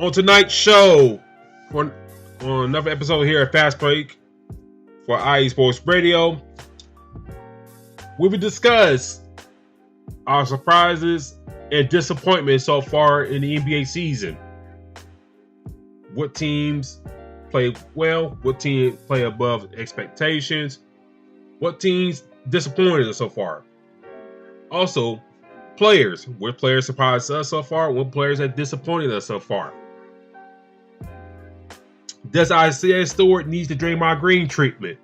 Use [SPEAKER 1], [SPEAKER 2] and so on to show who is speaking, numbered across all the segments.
[SPEAKER 1] On tonight's show, on another episode here at Fast Break for IE Sports Radio, we will discuss our surprises and disappointments so far in the NBA season. What teams play well? What teams play above expectations? What teams disappointed us so far? Also, players. What players surprised us so far? What players have disappointed us so far? Does Isaiah Stewart need the Draymond Green treatment?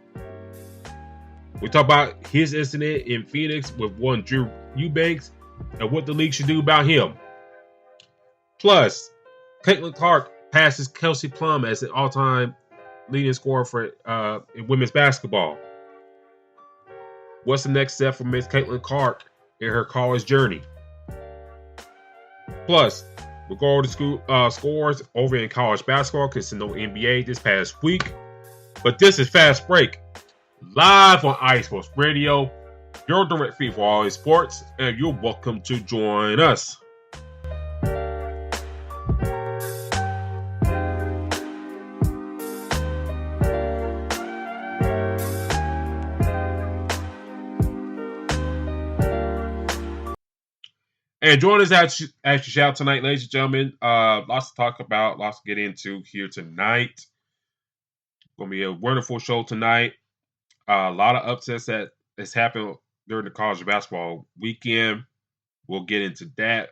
[SPEAKER 1] We talk about his incident in Phoenix with one Drew Eubanks and what the league should do about him. Plus, Caitlin Clark passes Kelsey Plum as an all-time leading scorer for in women's basketball. What's the next step for Miss Caitlin Clark in her college journey? Plus, we'll go over the scores over in college basketball because there's no NBA this past week. But this is Fast Break, live on IE Sports Radio, your direct feed for all sports, and you're welcome to join us. And join us at your shout tonight, ladies and gentlemen. Lots to talk about, lots to get into here tonight. Going to be a wonderful show tonight. A lot of upsets that has happened during the college basketball weekend. We'll get into that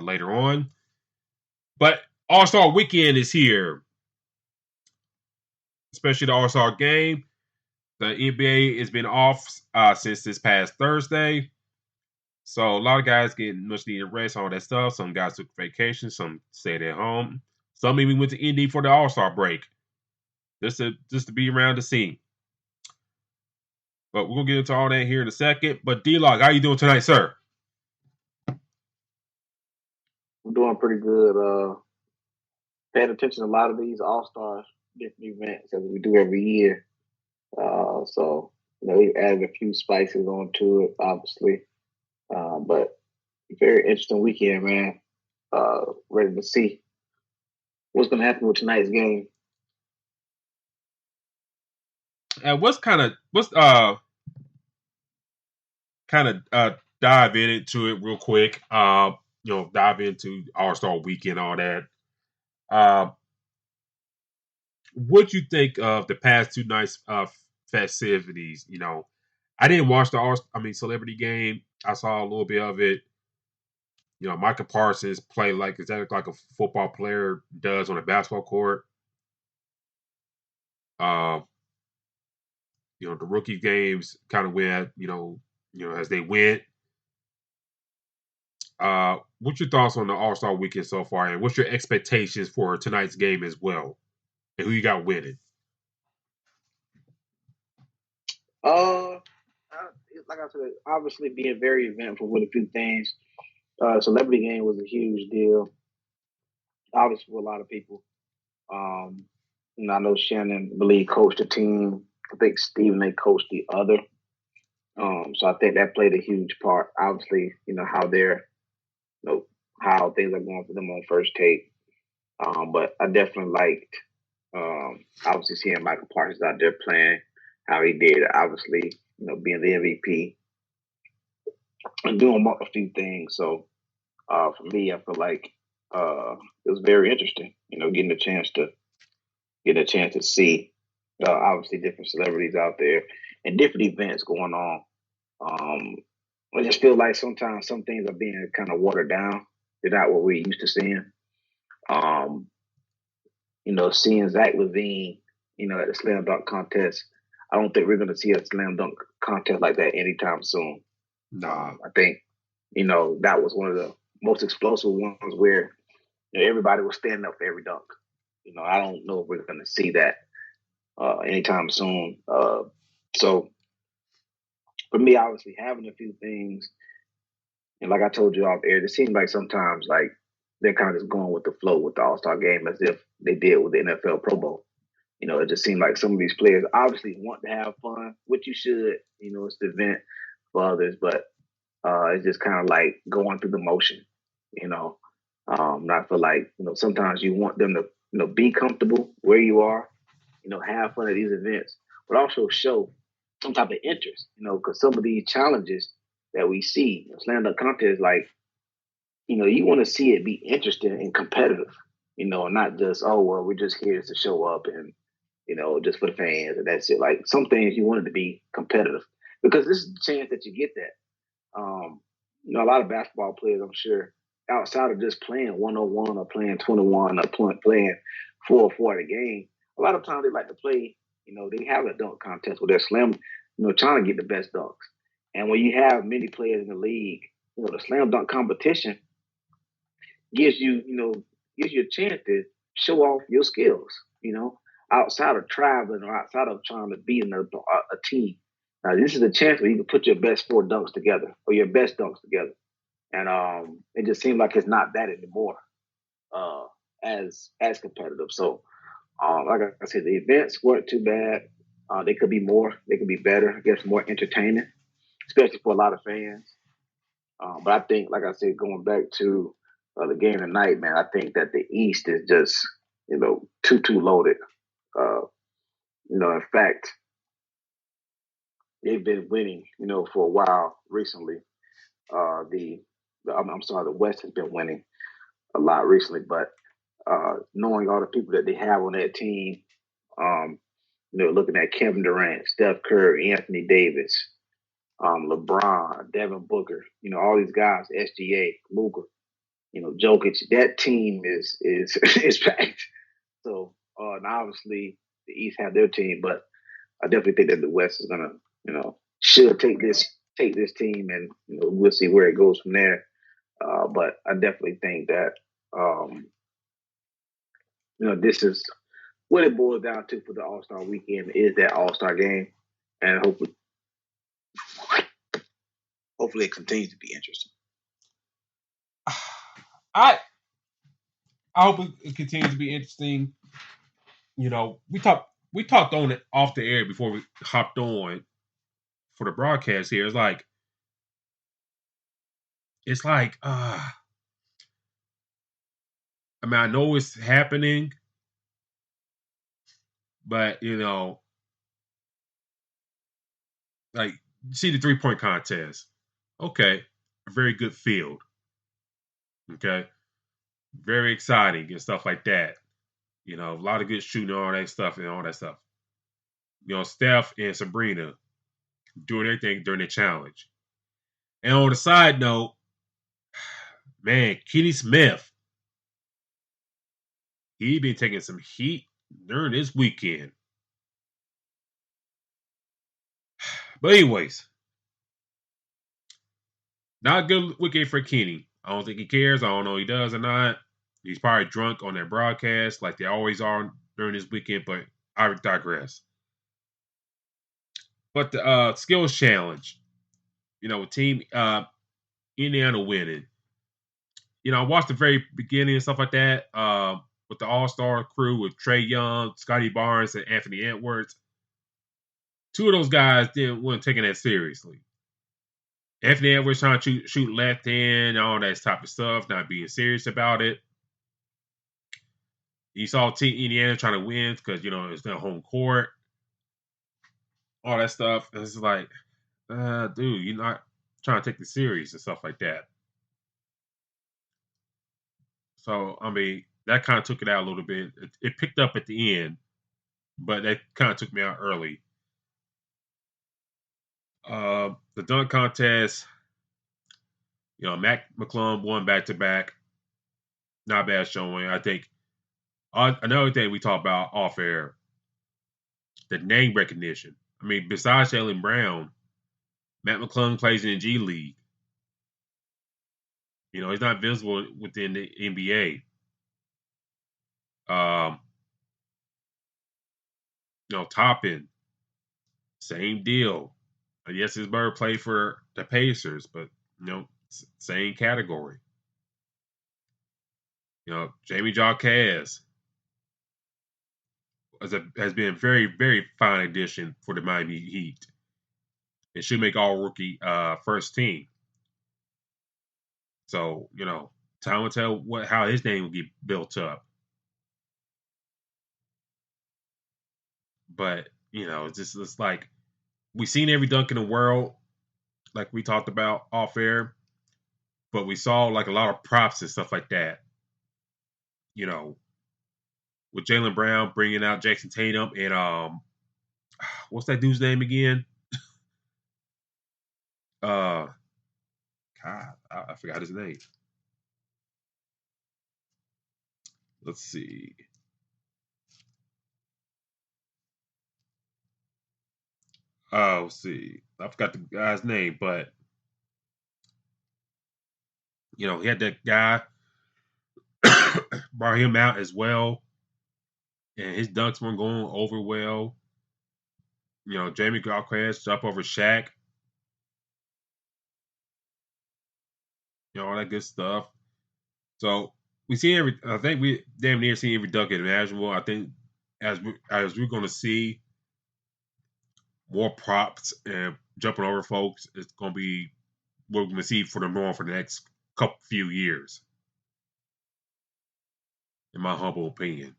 [SPEAKER 1] later on. But All-Star Weekend is here, especially the All-Star Game. The NBA has been off since this past Thursday. So a lot of guys getting much needed rest, all that stuff. Some guys took vacation, some stayed at home. Some even went to Indy for the All-Star break. Just to be around the scene. But we're gonna get into all that here in a second. But D-Lock, how you doing tonight, sir?
[SPEAKER 2] I'm doing pretty good. Paying attention to a lot of these All-Star different events as we do every year. So we've added a few spices onto it, obviously. But very interesting weekend, man. Ready to see what's going to happen with tonight's game.
[SPEAKER 1] And dive into it real quick. Dive into All-Star Weekend, all that. What you think of the past two nights of festivities? I didn't watch the Celebrity Game. I saw a little bit of it. Micah Parsons played exactly like a football player does on a basketball court. The rookie games kind of went, as they went. What's your thoughts on the All-Star Weekend so far, and what's your expectations for tonight's game as well, and who you got winning?
[SPEAKER 2] Like I said, obviously being very eventful with a few things. Celebrity Game was a huge deal, obviously for a lot of people. I know Shannon, I believe, coached the team. I think Stephen, they coached the other. So I think that played a huge part. Obviously, how they're, how things are going for them on First Take. But I definitely liked, obviously, seeing Michael Parsons out there playing how he did. Obviously, being the MVP and doing a few things. So for me, I feel like it was very interesting, getting a chance to see obviously different celebrities out there and different events going on. I just feel like sometimes some things are being kind of watered down. They're not what we're used to seeing. Seeing Zach LaVine, at the slam dunk contest, I don't think we're going to see a slam dunk contest like that anytime soon. I think, that was one of the most explosive ones where everybody was standing up for every dunk. I don't know if we're going to see that anytime soon. So for me, obviously having a few things, and like I told you off air, it seems like sometimes like they're kind of just going with the flow with the All-Star Game as if they did with the NFL Pro Bowl. It just seemed like some of these players obviously want to have fun, which you should. It's the event for others, but it's just kind of like going through the motion. And I feel like, sometimes you want them to, be comfortable where you are, have fun at these events, but also show some type of interest, because some of these challenges that we see, slam dunk contest, like, you want to see it be interesting and competitive, not just, oh, well, we're just here to show up and, just for the fans and that's it. Like some things you want it to be competitive because this is the chance that you get that. A lot of basketball players, I'm sure, outside of just playing 101 or playing 21 or playing 4-4 at a game, a lot of times they like to play, they have a dunk contest where they're trying to get the best dunks. And when you have many players in the league, the slam dunk competition gives you, gives you a chance to show off your skills, outside of traveling or outside of trying to beat a team. Now, this is a chance where you can put your best 4 dunks together or your best dunks together. And it just seems like it's not that anymore as competitive. So, like I said, the events weren't too bad. They could be more. They could be better. I guess more entertaining, especially for a lot of fans. But I think, like I said, going back to the game tonight, man, I think that the East is just, too loaded. In fact, they've been winning, for a while recently. I'm sorry, the West has been winning a lot recently, but knowing all the people that they have on that team, looking at Kevin Durant, Steph Curry, Anthony Davis, LeBron, Devin Booker, all these guys, SGA, Luka, Jokic, that team is is packed. So, and obviously the East have their team, but I definitely think that the West is gonna, should take this team, and we'll see where it goes from there. But I definitely think that this is what it boils down to for the All Star Weekend is that All Star game, and hopefully it continues to be interesting.
[SPEAKER 1] I hope it continues to be interesting. We talked on it off the air before we hopped on for the broadcast here. It's like I mean, I know it's happening, but like see the 3-point contest. Okay, a very good field. Okay, very exciting and stuff like that. A lot of good shooting and all that stuff and all that stuff. Steph and Sabrina doing everything during the challenge. And on the side note, man, Kenny Smith, he been taking some heat during this weekend. But anyways, not a good weekend for Kenny. I don't think he cares. I don't know if he does or not. He's probably drunk on that broadcast like they always are during this weekend, but I digress. But the skills challenge, team Indiana winning. I watched the very beginning and stuff like that with the All-Star crew with Trae Young, Scotty Barnes, and Anthony Edwards. 2 of those guys weren't taking that seriously. Anthony Edwards trying to shoot left hand, all that type of stuff, not being serious about it. You saw Team Indiana trying to win because, it's their home court. All that stuff. And it's like, dude, you're not trying to take this serious and stuff like that. So, I mean, that kind of took it out a little bit. It picked up at the end, but that kind of took me out early. The dunk contest, Mac McClung won back-to-back. Not bad showing. I think another thing we talked about off air, the name recognition. I mean, besides Jaylen Brown, Matt McClung plays in the G League. He's not visible within the NBA. Toppin, same deal. Yes, his bird played for the Pacers, but same category. Jamie Jaquez has been a very, very fine addition for the Miami Heat. It should make all rookie first team. So, time will tell how his name will get built up. But it's like we've seen every dunk in the world, like we talked about off air, but we saw like a lot of props and stuff like that. With Jaylen Brown bringing out Jason Tatum and what's that dude's name again? God, I forgot his name. Let's see. Let's see. I forgot the guy's name, but he had that guy brought him out as well, and his dunks weren't going over well. Jamie Gilchrist up over Shaq. All that good stuff. So we see I think we damn near see every dunk imaginable. I think as we're going to see more props and jumping over folks, it's going to be what we're going to see for the norm for the next few years, in my humble opinion.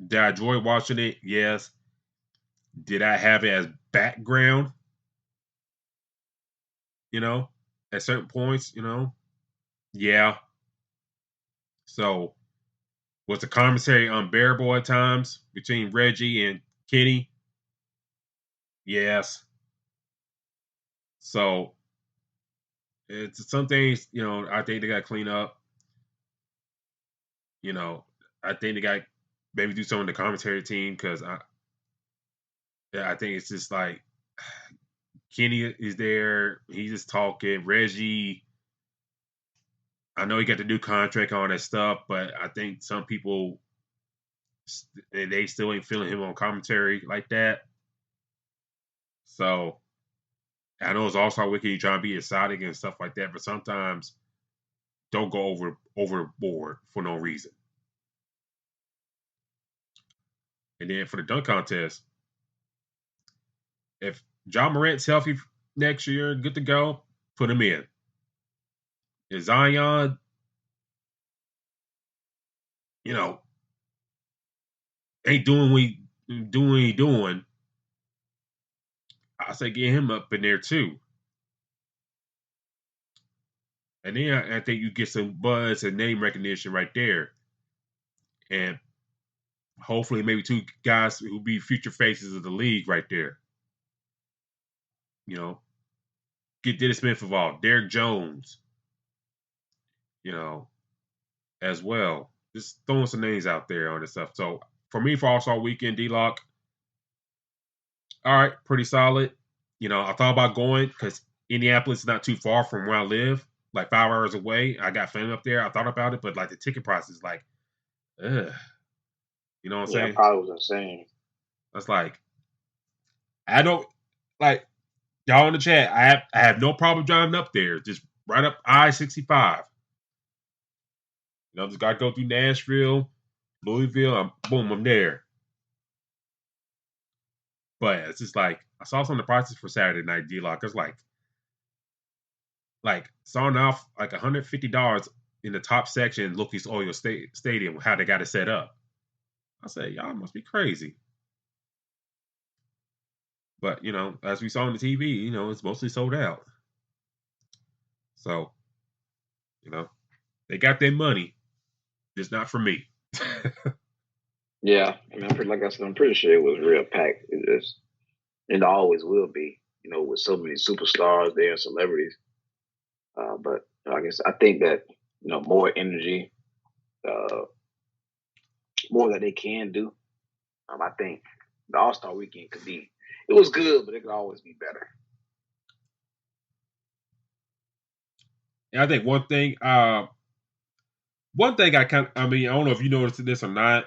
[SPEAKER 1] Did I enjoy watching it? Yes. Did I have it as background? At certain points, yeah. So was the commentary unbearable at times between Reggie and Kenny? Yes. So it's some things, I think they got to clean up. I think they got to maybe do something with the commentary team because I think it's just like Kenny is there. He's just talking. Reggie, I know he got the new contract on that stuff, but I think some people, they still ain't feeling him on commentary like that. So I know it's also wicked trying to be exotic and stuff like that, but sometimes don't go overboard for no reason. And then for the dunk contest, if John Morant's healthy next year, good to go, put him in. If Zion, ain't doing what he doing, I say get him up in there too. And then I think you get some buzz and name recognition right there. And hopefully maybe two guys who be future faces of the league right there. Get Dennis Smith involved, Derrick Jones, as well. Just throwing some names out there on this stuff. So for me, for All-Star Weekend, D-Lock, all right, pretty solid. I thought about going because Indianapolis is not too far from where I live, like 5 hours away. I got family up there. I thought about it, but like the ticket price is like, ugh. You know what I'm saying?
[SPEAKER 2] Yeah, probably was insane.
[SPEAKER 1] That's like, I don't like y'all in the chat. I have no problem driving up there. Just right up I-65. Just gotta go through Nashville, Louisville. I'm there. But it's just like I saw some of the prices for Saturday night D-Lock. It's like starting off like $150 in the top section, Lucas Oil Stadium, how they got it set up. I say, y'all must be crazy. But, as we saw on the TV, it's mostly sold out. So, they got their money, just not for me.
[SPEAKER 2] Yeah, I mean, like I said, I'm pretty sure it was real packed. It always will be, with so many superstars there and celebrities. But I guess I think that more energy, more that they can do. I think the All-Star Weekend it was good, but it could always be better.
[SPEAKER 1] And I think one thing I don't know if you noticed this or not.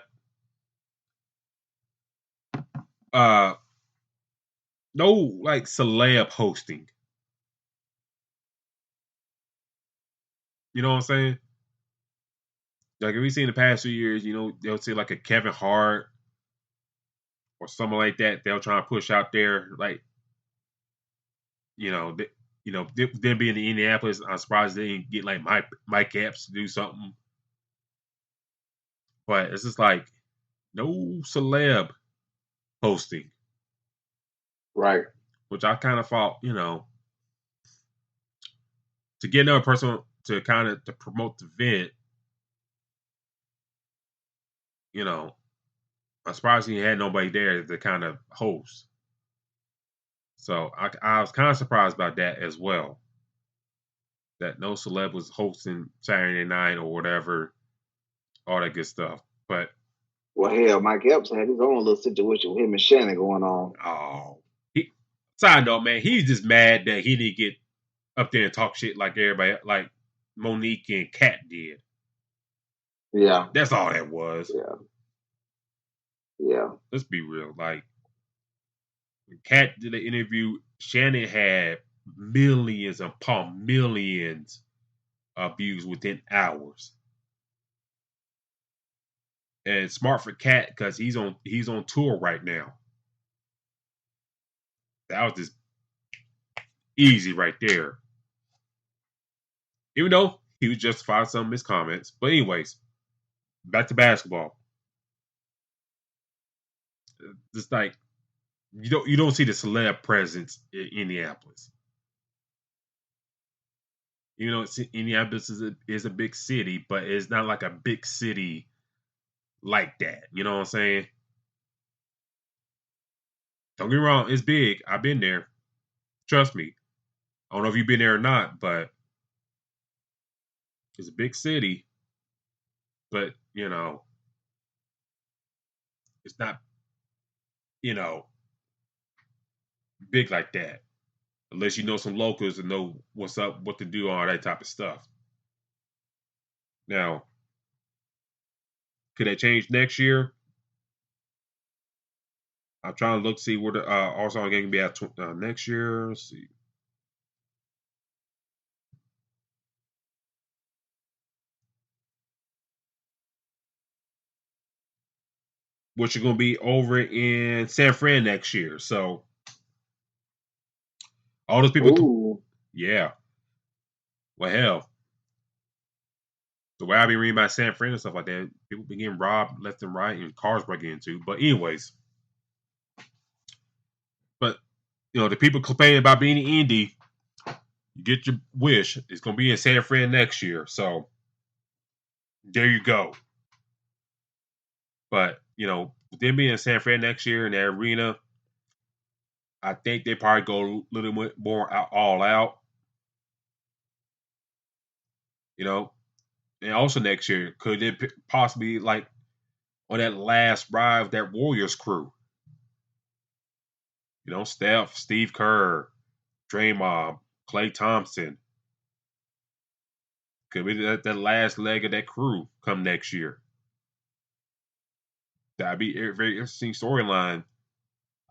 [SPEAKER 1] No, like celeb hosting. You know what I'm saying? Like if we see in the past few years, they'll see like a Kevin Hart or something like that. They'll try to push out there, like, them being in Indianapolis, I'm surprised they didn't get like Mike Epps to do something. But it's just like no celeb hosting,
[SPEAKER 2] Right.
[SPEAKER 1] which I kind of thought, to get another person to kind of to promote the event, I'm surprised he had nobody there to kind of host. So I was kind of surprised about that as well. That no celeb was hosting Saturday night or whatever, all that good stuff. But
[SPEAKER 2] well, hell, Mike Epps had his own little situation with him and Shannon going on.
[SPEAKER 1] Oh, side note, man, he's just mad that he didn't get up there and talk shit like everybody, like Monique and Kat did.
[SPEAKER 2] Yeah,
[SPEAKER 1] that's all that was.
[SPEAKER 2] Yeah.
[SPEAKER 1] Let's be real. Like when Kat did the interview, Shannon had millions upon millions of views within hours. And it's smart for Kat because he's on tour right now. That was just easy right there. Even though he was justified some of his comments. But anyways, back to basketball. Just like you don't see the celeb presence in Indianapolis. Indianapolis is a big city, but it's not like a big city like that. You know what I'm saying? Don't get me wrong, it's big. I've been there. Trust me. I don't know if you've been there or not, but it's a big city. But, it's not, big like that. Unless you know some locals and know what's up, what to do, all that type of stuff. Now, could that change next year? I'm trying to see where the All-Star game can be at next year. Let's see. Which are going to be over in San Fran next year. So, all those people. Yeah. Well, hell. The way I be reading about San Fran and stuff like that, people be getting robbed left and right and cars breaking into. But anyways. But, the people complaining about being in Indy, you get your wish. It's going to be in San Fran next year. So, there you go. But, with them being in San Fran next year in that arena, I think they probably go a little bit more all out. And also next year, could it possibly like on that last ride of that Warriors crew? Steph, Steve Kerr, Draymond, Klay Thompson. Could be that last leg of that crew come next year. That'd be a very interesting storyline.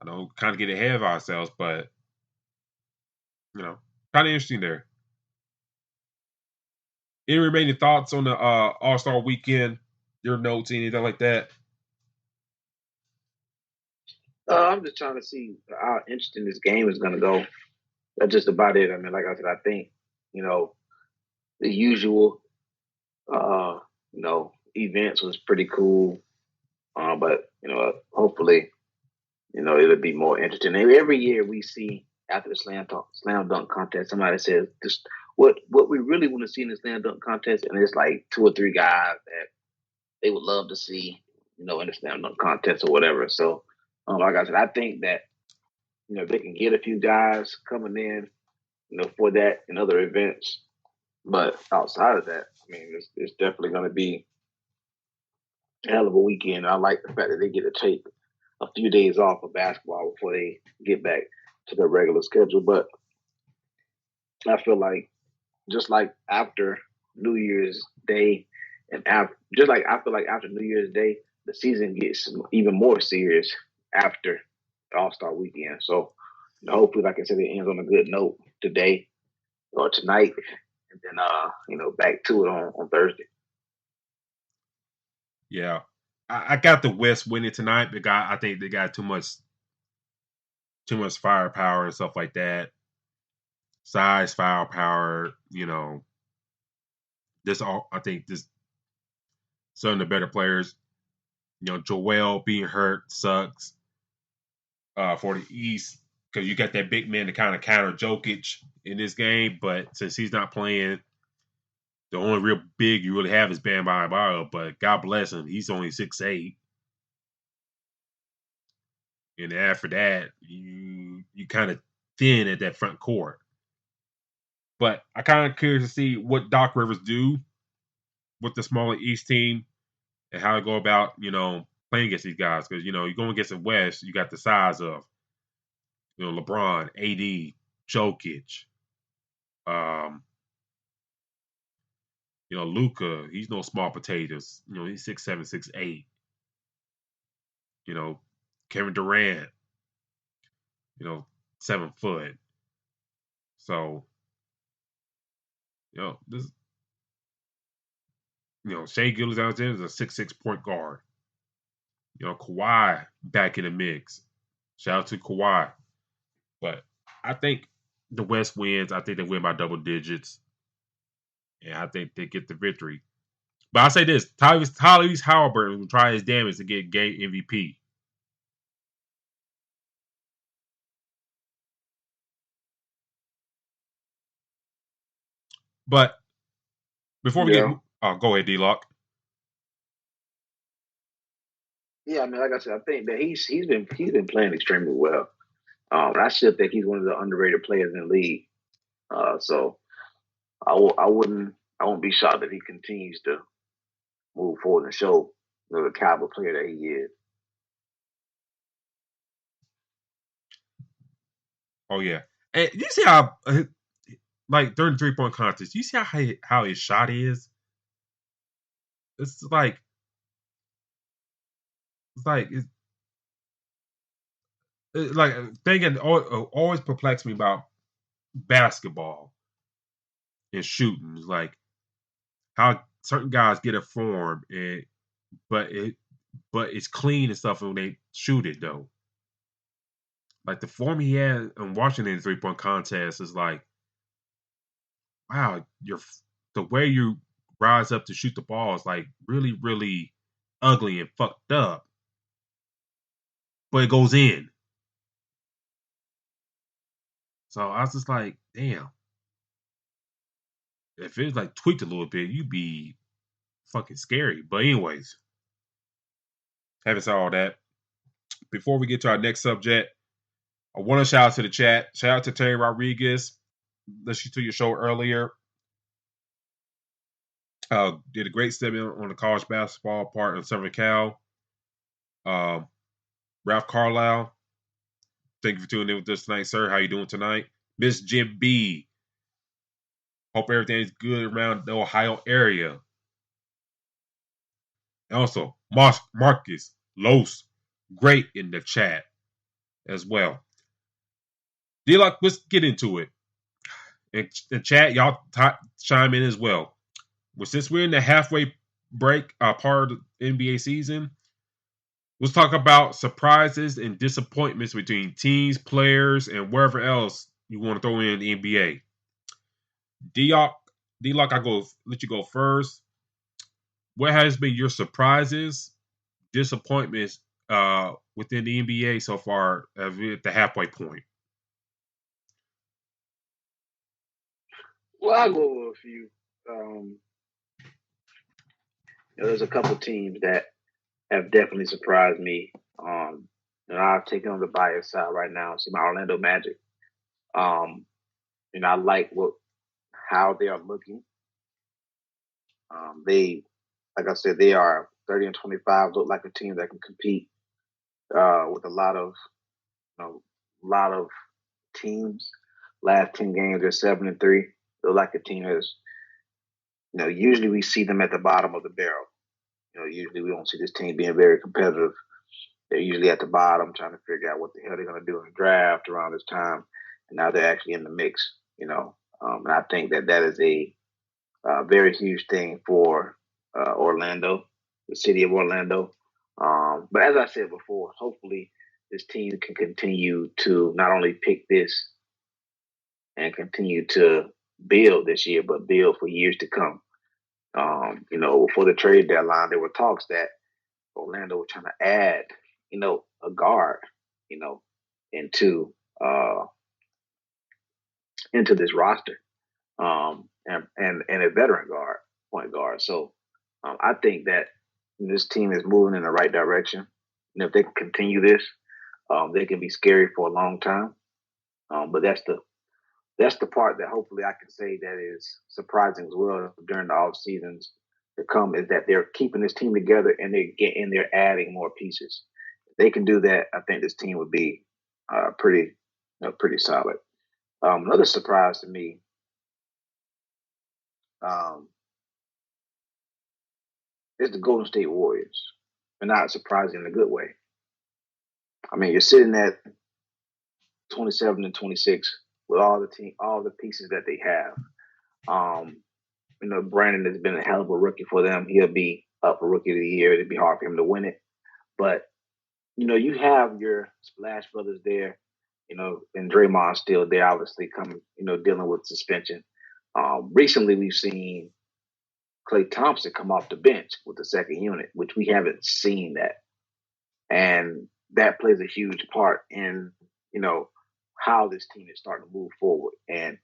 [SPEAKER 1] I don't kind of get ahead of ourselves, but kind of interesting there. Any remaining thoughts on the All-Star weekend? Your notes, anything like that?
[SPEAKER 2] I'm just trying to see how interesting this game is going to go. That's just about it. I mean, like I said, I think, the usual, events was pretty cool. But, hopefully, it'll be more interesting. Every year we see after the slam dunk contest, somebody says, just what we really want to see in the slam dunk contest, and it's like 2 or 3 guys that they would love to see, in the slam dunk contest or whatever. So, like I said, I think that, if they can get a few guys coming in, for that and other events. But outside of that, I mean, it's definitely going to be a hell of a weekend. I like the fact that they get to take a few days off of basketball before they get back to their regular schedule. But I feel like just like after New Year's Day and I feel like after New Year's Day, the season gets even more serious after the All-Star weekend. So hopefully, like I said, it ends on a good note today or tonight, and then back to it on Thursday.
[SPEAKER 1] Yeah, I got the West winning tonight, but I think they got too much firepower and stuff like that. size, firepower. This all I think this some of the better players. Joel being hurt sucks for the East because you got that big man to kind of counter Jokic in this game, but since he's not playing, the only real big you really have is Bam Adebayo. But God bless him, he's only 6'8". And after that, you kind of thin at that front court. But I kind of curious to see what Doc Rivers do with the smaller East team and how to go about, playing against these guys. Because, you're going against the West, you got the size of, LeBron, AD, Jokic, Luka. He's no small potatoes. He's 6'7", 6'8". Kevin Durant, 7 foot. So, this, Shea Gilgeous-Alexander is a 6'6" point guard. Kawhi back in the mix. Shout out to Kawhi. But I think the West wins. I think they win by double digits. And I think they get the victory. But I'll say this. Tyrese Halliburton will try his damage to get game MVP. But before we get... go ahead, D-Lock.
[SPEAKER 2] Yeah, I mean, like I said, I think that he's been playing extremely well. I still think he's one of the underrated players in the league. So I won't be shocked if he continues to move forward and show the caliber player that he is.
[SPEAKER 1] Oh yeah, and you see how like during the 3-point contest, you see how his shot is. It's like thinking always perplexed me about basketball and shooting. It's like how certain guys get a form, but it's clean and stuff when they shoot it though. Like the form he had in Washington 3-point contest is like, wow, the way you rise up to shoot the ball is like really, really ugly and fucked up. But it goes in. So I was just like, damn. If it was like tweaked a little bit, you'd be fucking scary. But anyways, having said all that, before we get to our next subject, I want to shout out to the chat. Shout out to Terry Rodriguez. Listened to your show earlier. Did a great segment on the college basketball part of Southern Cal. Ralph Carlisle, thank you for tuning in with us tonight, sir. How you doing tonight? Miss Jim B. Hope everything's good around the Ohio area. And also, Marcus Los, great in the chat as well. D-Lock, let's get into it. In the chat, y'all chime in as well. Well, since we're in the halfway break part of the NBA season, let's talk about surprises and disappointments between teams, players, and wherever else you want to throw in the NBA. D-Lock, I'll let you go first. What has been your surprises, disappointments within the NBA so far at the halfway point?
[SPEAKER 2] Well, I'll go over a few. There's a couple teams that have definitely surprised me. And I've taken on the bias side right now. See my Orlando Magic. I like how they are looking. They, like I said, they are 30-25. Look like a team that can compete with a lot of teams. Last 10 games, they're 7-3. Look like a team that's, usually we see them at the bottom of the barrel. Usually we don't see this team being very competitive. They're usually at the bottom trying to figure out what the hell they're going to do in the draft around this time. And now they're actually in the mix, and I think that is a very huge thing for Orlando, the city of Orlando. But as I said before, hopefully this team can continue to not only pick this and continue to build this year, but build for years to come. Before the trade deadline, there were talks that Orlando was trying to add, a guard, into into this roster, and a veteran point guard. So I think that this team is moving in the right direction. If they can continue this, they can be scary for a long time. But that's the part that hopefully I can say that is surprising as well during the off seasons to come, is that they're keeping this team together and they're adding more pieces. If they can do that, I think this team would be pretty solid. Another surprise to me is the Golden State Warriors, but not surprising in a good way. I mean, you're sitting at 27-26 with all the pieces that they have. Brandon has been a hell of a rookie for them. He'll be up for Rookie of the Year. It'd be hard for him to win it. But, you have your Splash Brothers there, and Draymond still there, obviously coming, dealing with suspension. Recently, we've seen Klay Thompson come off the bench with the second unit, which we haven't seen that. And that plays a huge part in, how this team is starting to move forward. And,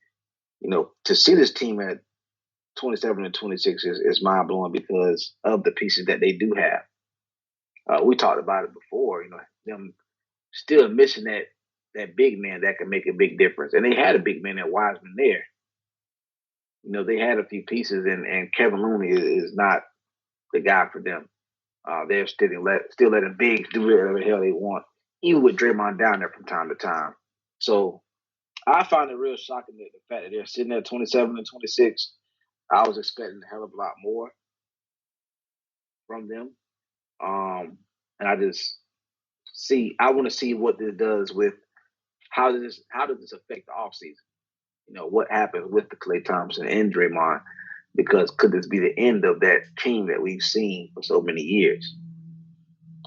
[SPEAKER 2] to see this team at 27-26 is mind blowing because of the pieces that they do have. We talked about it before, them still missing that big man that can make a big difference. And they had a big man at Wiseman there. They had a few pieces, and Kevin Looney is not the guy for them. They're still letting bigs do whatever the hell they want, even with Draymond down there from time to time. So I find it real shocking that the fact that they're sitting at 27-26. I was expecting a hell of a lot more from them. And I just I want to see what this does with how does this affect the offseason? What happens with the Klay Thompson and Draymond? Because could this be the end of that team that we've seen for so many years?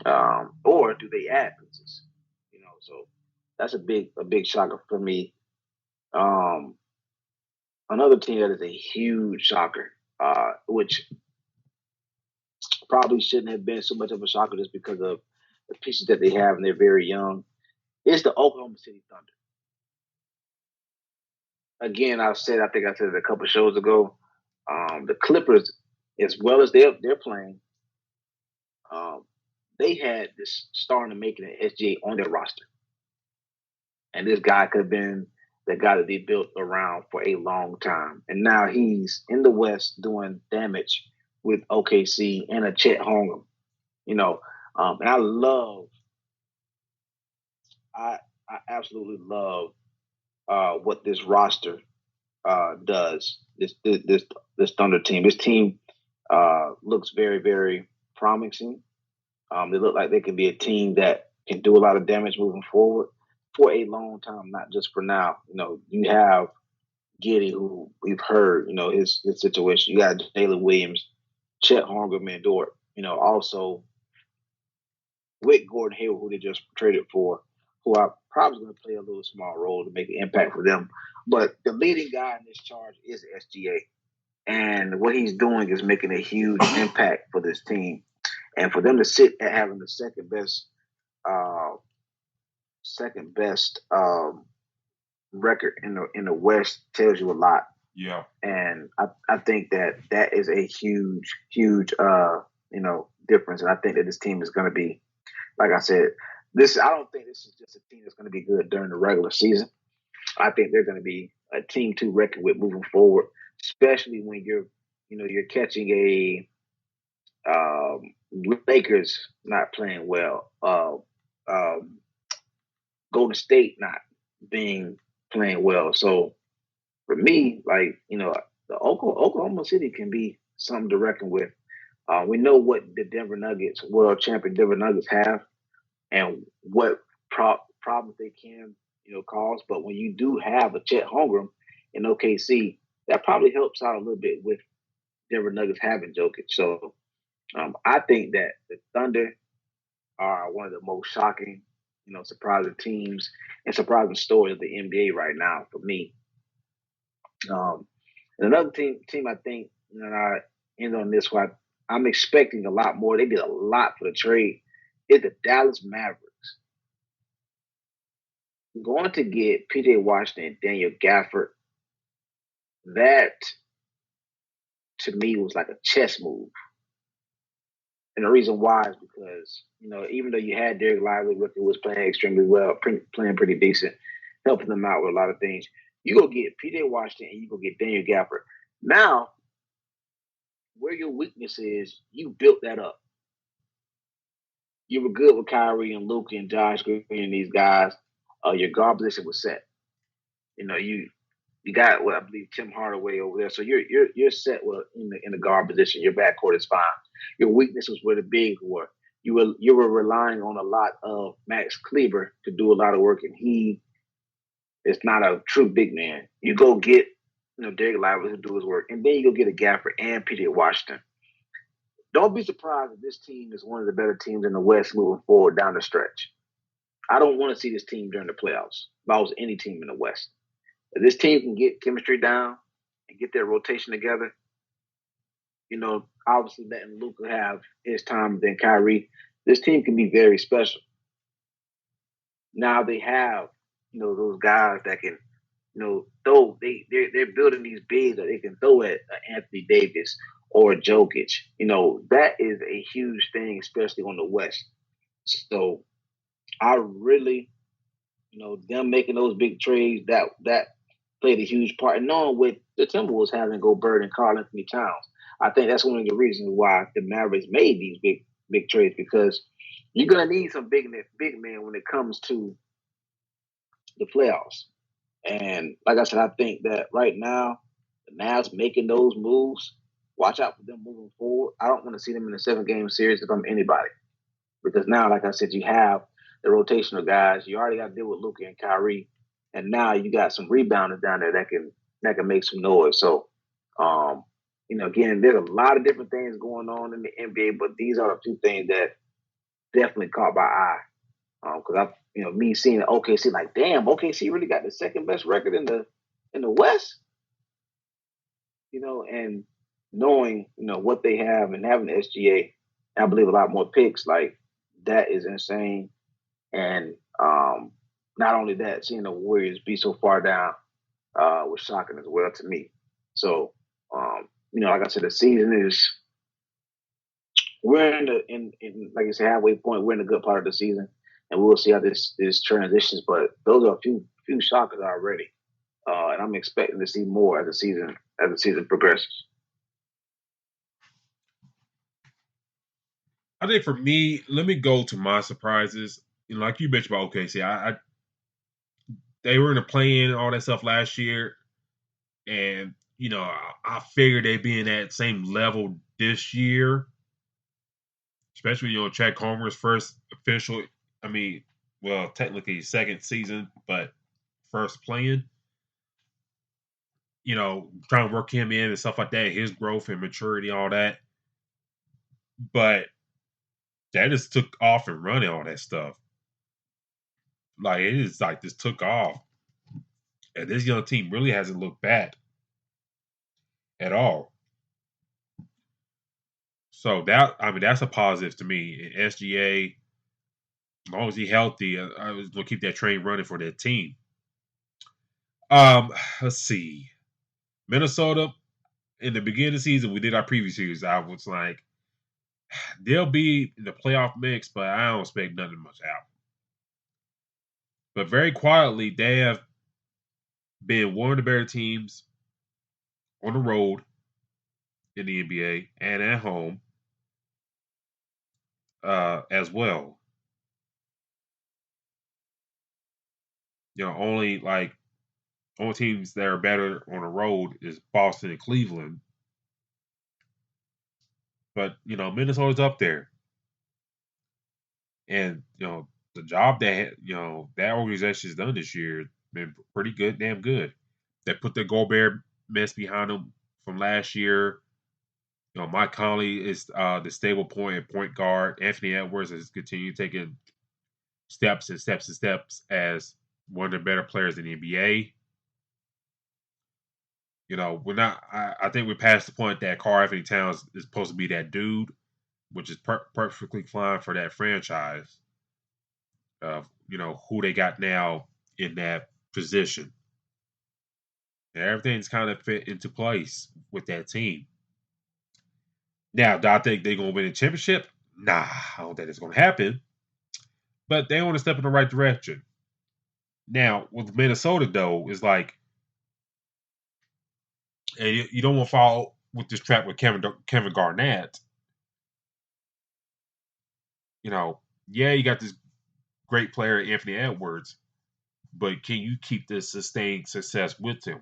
[SPEAKER 2] Or do they add pieces? So that's a big shocker for me. Another team that is a huge shocker, which probably shouldn't have been so much of a shocker just because of the pieces that they have and they're very young, is the Oklahoma City Thunder. Again, I think I said it a couple shows ago. The Clippers, as well as they're playing, they had this starting to make it an SGA on their roster. And this guy could have been the guy that they built around for a long time. And now he's in the West doing damage with OKC and a Chet Holmgren. And I absolutely love what this roster does. This Thunder team. This team looks very, very promising. They look like they can be a team that can do a lot of damage moving forward for a long time, not just for now. You have Giddey, who we've heard, his situation. You got Jalen Williams, Chet Holmgren, Dort. Also with Gordon Hayward, who they just traded for, who are probably going to play a little small role to make an impact for them. But the leading guy in this charge is SGA. And what he's doing is making a huge impact for this team. And for them to sit at having the second best record in the West tells you a lot.
[SPEAKER 1] Yeah.
[SPEAKER 2] And I think that is a huge difference. And I think that this team is going to be, like I said, I don't think this is just a team that's going to be good during the regular season. I think they're going to be a team to reckon with moving forward, especially when you're catching a Lakers not playing well, Golden State not playing well. So for me, the Oklahoma City can be something to reckon with. We know what the Denver Nuggets, world champion Denver Nuggets, have, and what problems they can cause. But when you do have a Chet Holmgren in OKC, that probably helps out a little bit with Denver Nuggets having Jokic. So I think that the Thunder are one of the most shocking, surprising teams and surprising stories of the NBA right now for me. And another team I think, and I end on this one, I'm expecting a lot more. They did a lot for the trade. Is the Dallas Mavericks going to get P.J. Washington and Daniel Gafford? That to me was like a chess move. And the reason why is because, even though you had Derek Lively, who was playing extremely well, playing pretty decent, helping them out with a lot of things, you go get P.J. Washington and you go get Daniel Gafford. Now, where your weakness is, you built that up. You were good with Kyrie and Luke and Josh Green and these guys. Your guard position was set. You got what I believe Tim Hardaway over there, so you're set with in the guard position. Your backcourt is fine. Your weakness was where the bigs were. You were relying on a lot of Max Kleber to do a lot of work, and he is not a true big man. You go get Derek Lively to do his work, and then you go get a Gafford and PJ Washington. Don't be surprised if this team is one of the better teams in the West moving forward down the stretch. I don't want to see this team during the playoffs. If I was any team in the West, if this team can get chemistry down and get their rotation together, obviously letting Luka have his time, then Kyrie, this team can be very special. Now they have, those guys that can, throw. They're building these bigs that they can throw at Anthony Davis or Jokic. That is a huge thing, especially on the West. So I really, them making those big trades, that played a huge part. And knowing with the Timberwolves having Gobert and Karl-Anthony Towns, I think that's one of the reasons why the Mavericks made these big trades, because you're gonna need some big men when it comes to the playoffs. And like I said, I think that right now the Mavs making those moves. Watch out for them moving forward. I don't want to see them in a 7-game series if I'm anybody, because now, like I said, you have the rotational guys. You already got to deal with Luka and Kyrie, and now you got some rebounders down there that can make some noise. So, again, there's a lot of different things going on in the NBA, but these are a few things that definitely caught my eye. Because me seeing OKC, like, damn, OKC really got the second best record in the West. And knowing what they have and having the SGA, I believe a lot more picks, like that is insane. And not only that, seeing the Warriors be so far down was shocking as well to me. So, like I said, the season is, we're in like I said, halfway point. We're in a good part of the season, and we'll see how this transitions. But those are a few shockers already, and I'm expecting to see more as the season progresses.
[SPEAKER 1] I think for me, let me go to my surprises. Like you mentioned about OKC, they were in the play-in, all that stuff last year, and I figured they'd be in that same level this year, especially Chad Comer's first official. Technically second season, but first playing. Trying to work him in and stuff like that, his growth and maturity, all that. But that just took off and running all that stuff. Like, it is like this took off. And this young team really hasn't looked bad at all. So that's a positive to me. And SGA, as long as he's healthy, I was gonna keep that train running for that team. Let's see. Minnesota, in the beginning of the season, we did our preview series. I was like, they'll be in the playoff mix, but I don't expect nothing much out. But very quietly, they have been one of the better teams on the road in the NBA and at home as well. Only teams that are better on the road is Boston and Cleveland. But Minnesota's up there, and the job that that organization's done this year has been pretty good, damn good. They put the Gobert mess behind them from last year. Mike Conley is the stable point guard. Anthony Edwards has continued taking steps and steps and steps as one of the better players in the NBA. You know, we're not. I think we're past the point that Karl Anthony Towns is supposed to be that dude, which is perfectly fine for that franchise. You know who they got now in that position. And everything's kind of fit into place with that team. Now, do I think they're gonna win a championship? Nah, I don't think it's gonna happen. But they want to step in the right direction. Now, with Minnesota though, is like, and you don't want to fall with this trap with Kevin Garnett. You know, yeah, you got this great player Anthony Edwards, but can you keep this sustained success with him?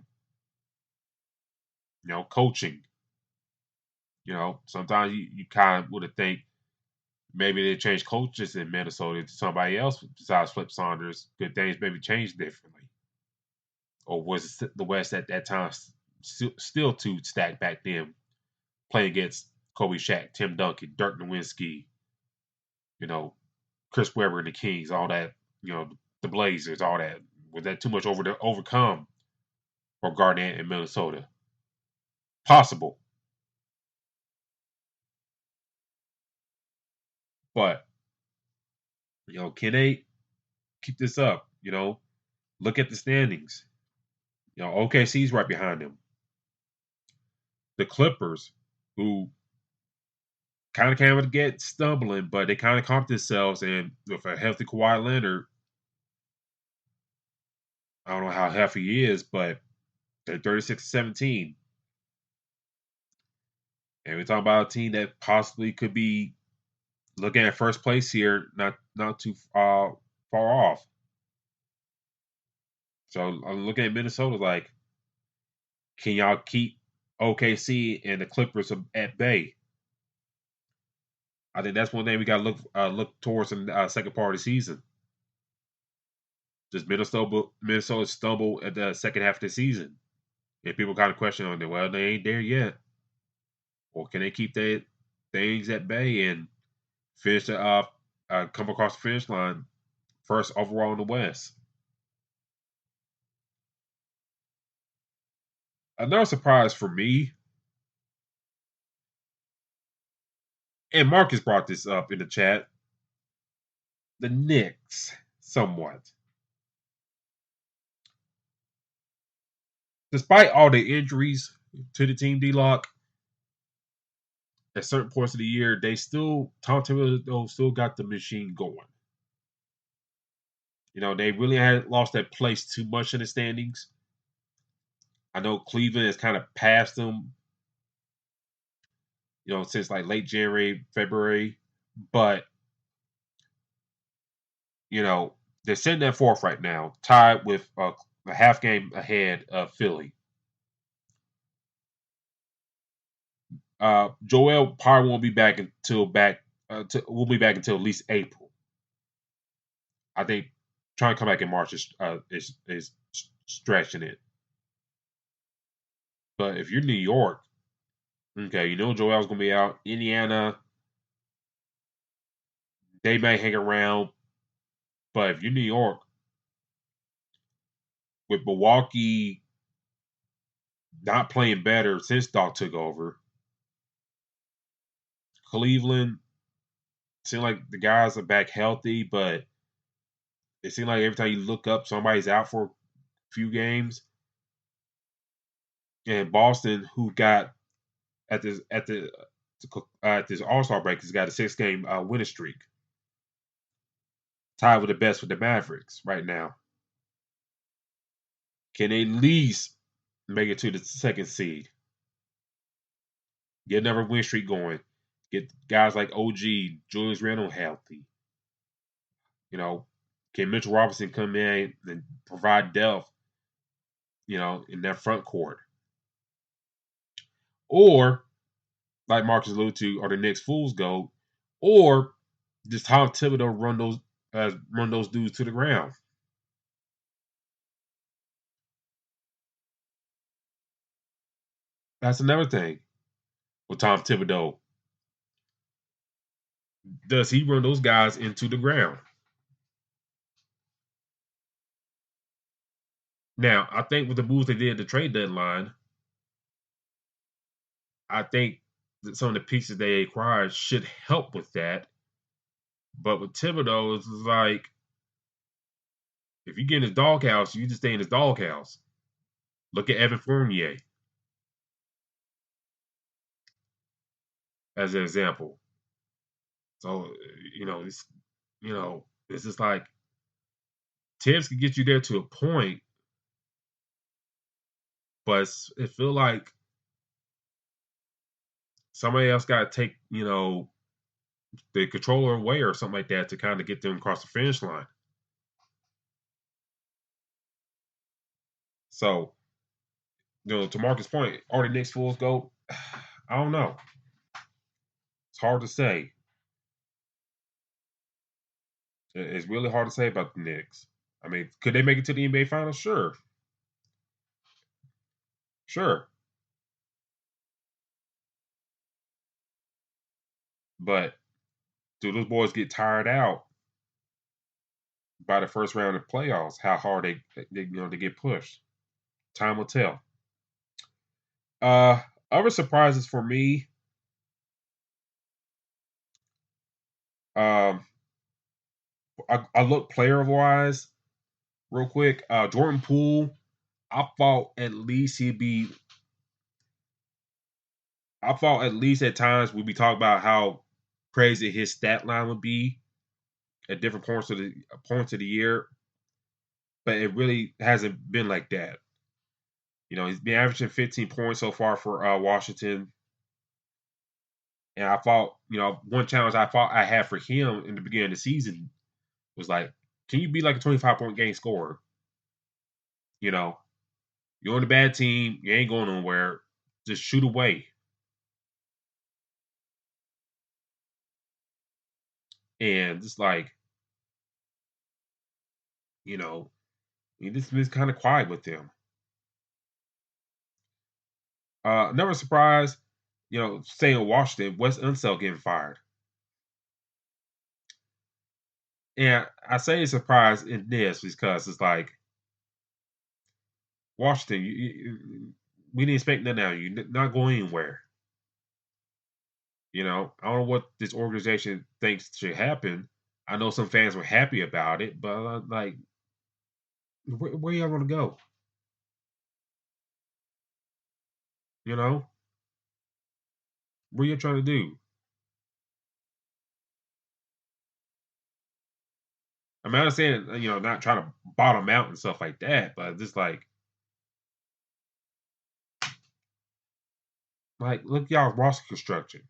[SPEAKER 1] You know, coaching. You know, sometimes you kind of would have think maybe they change coaches in Minnesota to somebody else besides Flip Saunders. Good things maybe changed differently, or was it the West at that time still too stacked back then, playing against Kobe Shaq, Tim Duncan, Dirk Nowitzki, you know, Chris Webber and the Kings, all that, you know, the Blazers, all that. Was that too much to overcome for Garnett in Minnesota? Possible. But, you know, can they keep this up? You know, look at the standings. You know, OKC's right behind them. The Clippers, who kind of came to get stumbling, but they kind of caught themselves, and with a healthy Kawhi Leonard, I don't know how healthy he is, but they're 36-17. And we're talking about a team that possibly could be looking at first place here, not too far off. So I'm looking at Minnesota like, can y'all keep OKC and the Clippers at bay? I think that's one thing we got to look towards in the second part of the season. Does Minnesota stumble at the second half of the season? And people kind of question on it. Well, they ain't there yet, or can they keep their things at bay and finish come across the finish line first overall in the West? Another surprise for me, and Marcus brought this up in the chat, the Knicks, somewhat. Despite all the injuries to the team, D-Lock, at certain points of the year, Tom Thibodeau still got the machine going. You know, they really hadn't lost that place too much in the standings. I know Cleveland has kind of passed them, you know, since like late January, February. But, you know, they're sitting at fourth right now, tied with a half game ahead of Philly. Joel probably won't be back until at least April. I think trying to come back in March is stretching it. But if you're New York, okay, you know Joel's gonna be out. Indiana, they may hang around, but if you're New York, with Milwaukee not playing better since Doc took over, Cleveland seem like the guys are back healthy, but it seems like every time you look up, somebody's out for a few games. And Boston, who got at this All Star break, has got a 6-game winning streak, tied with the best with the Mavericks right now. Can they at least make it to the second seed? Get another win streak going. Get guys like OG, Julius Randle healthy. You know, can Mitchell Robinson come in and provide depth, you know, in that front court? Or, like Marcus alluded to, are the Knicks fools gold? Or just Tom Thibodeau run those dudes to the ground? That's another thing with Tom Thibodeau. Does he run those guys into the ground? Now, I think with the moves they did at the trade deadline, I think that some of the pieces they acquired should help with that. But with Thibodeau, it's like if you get in his doghouse, you just stay in his doghouse. Look at Evan Fournier as an example. So it's just like Tibbs can get you there to a point, but it feel like somebody else got to take the controller away or something like that to kind of get them across the finish line. So, to Marcus' point, are the Knicks Fools go? I don't know. It's hard to say. It's really hard to say about the Knicks. I mean, could they make it to the NBA Finals? Sure. But do those boys get tired out by the first round of playoffs? How hard they get pushed? Time will tell. Other surprises for me. I look player wise real quick. Jordan Poole. I thought at least at times we'd be talking about how crazy his stat line would be at different points of the year, but it really hasn't been like that. He's been averaging 15 points so far for Washington, and I thought one challenge I thought I had for him in the beginning of the season was like, can you be like a 25-point game scorer? You're on a bad team, you ain't going nowhere, just shoot away. And it's like, this is kind of quiet with them. Another surprise, staying in Washington, Wes Unseld getting fired. And I say surprise in this because it's like, Washington, we didn't expect nothing out of you. Not going anywhere. I don't know what this organization thinks should happen. I know some fans were happy about it, but like, where y'all want to go? What are you trying to do? I mean, I understand, not trying to bottom out and stuff like that, but just like, look y'all roster construction.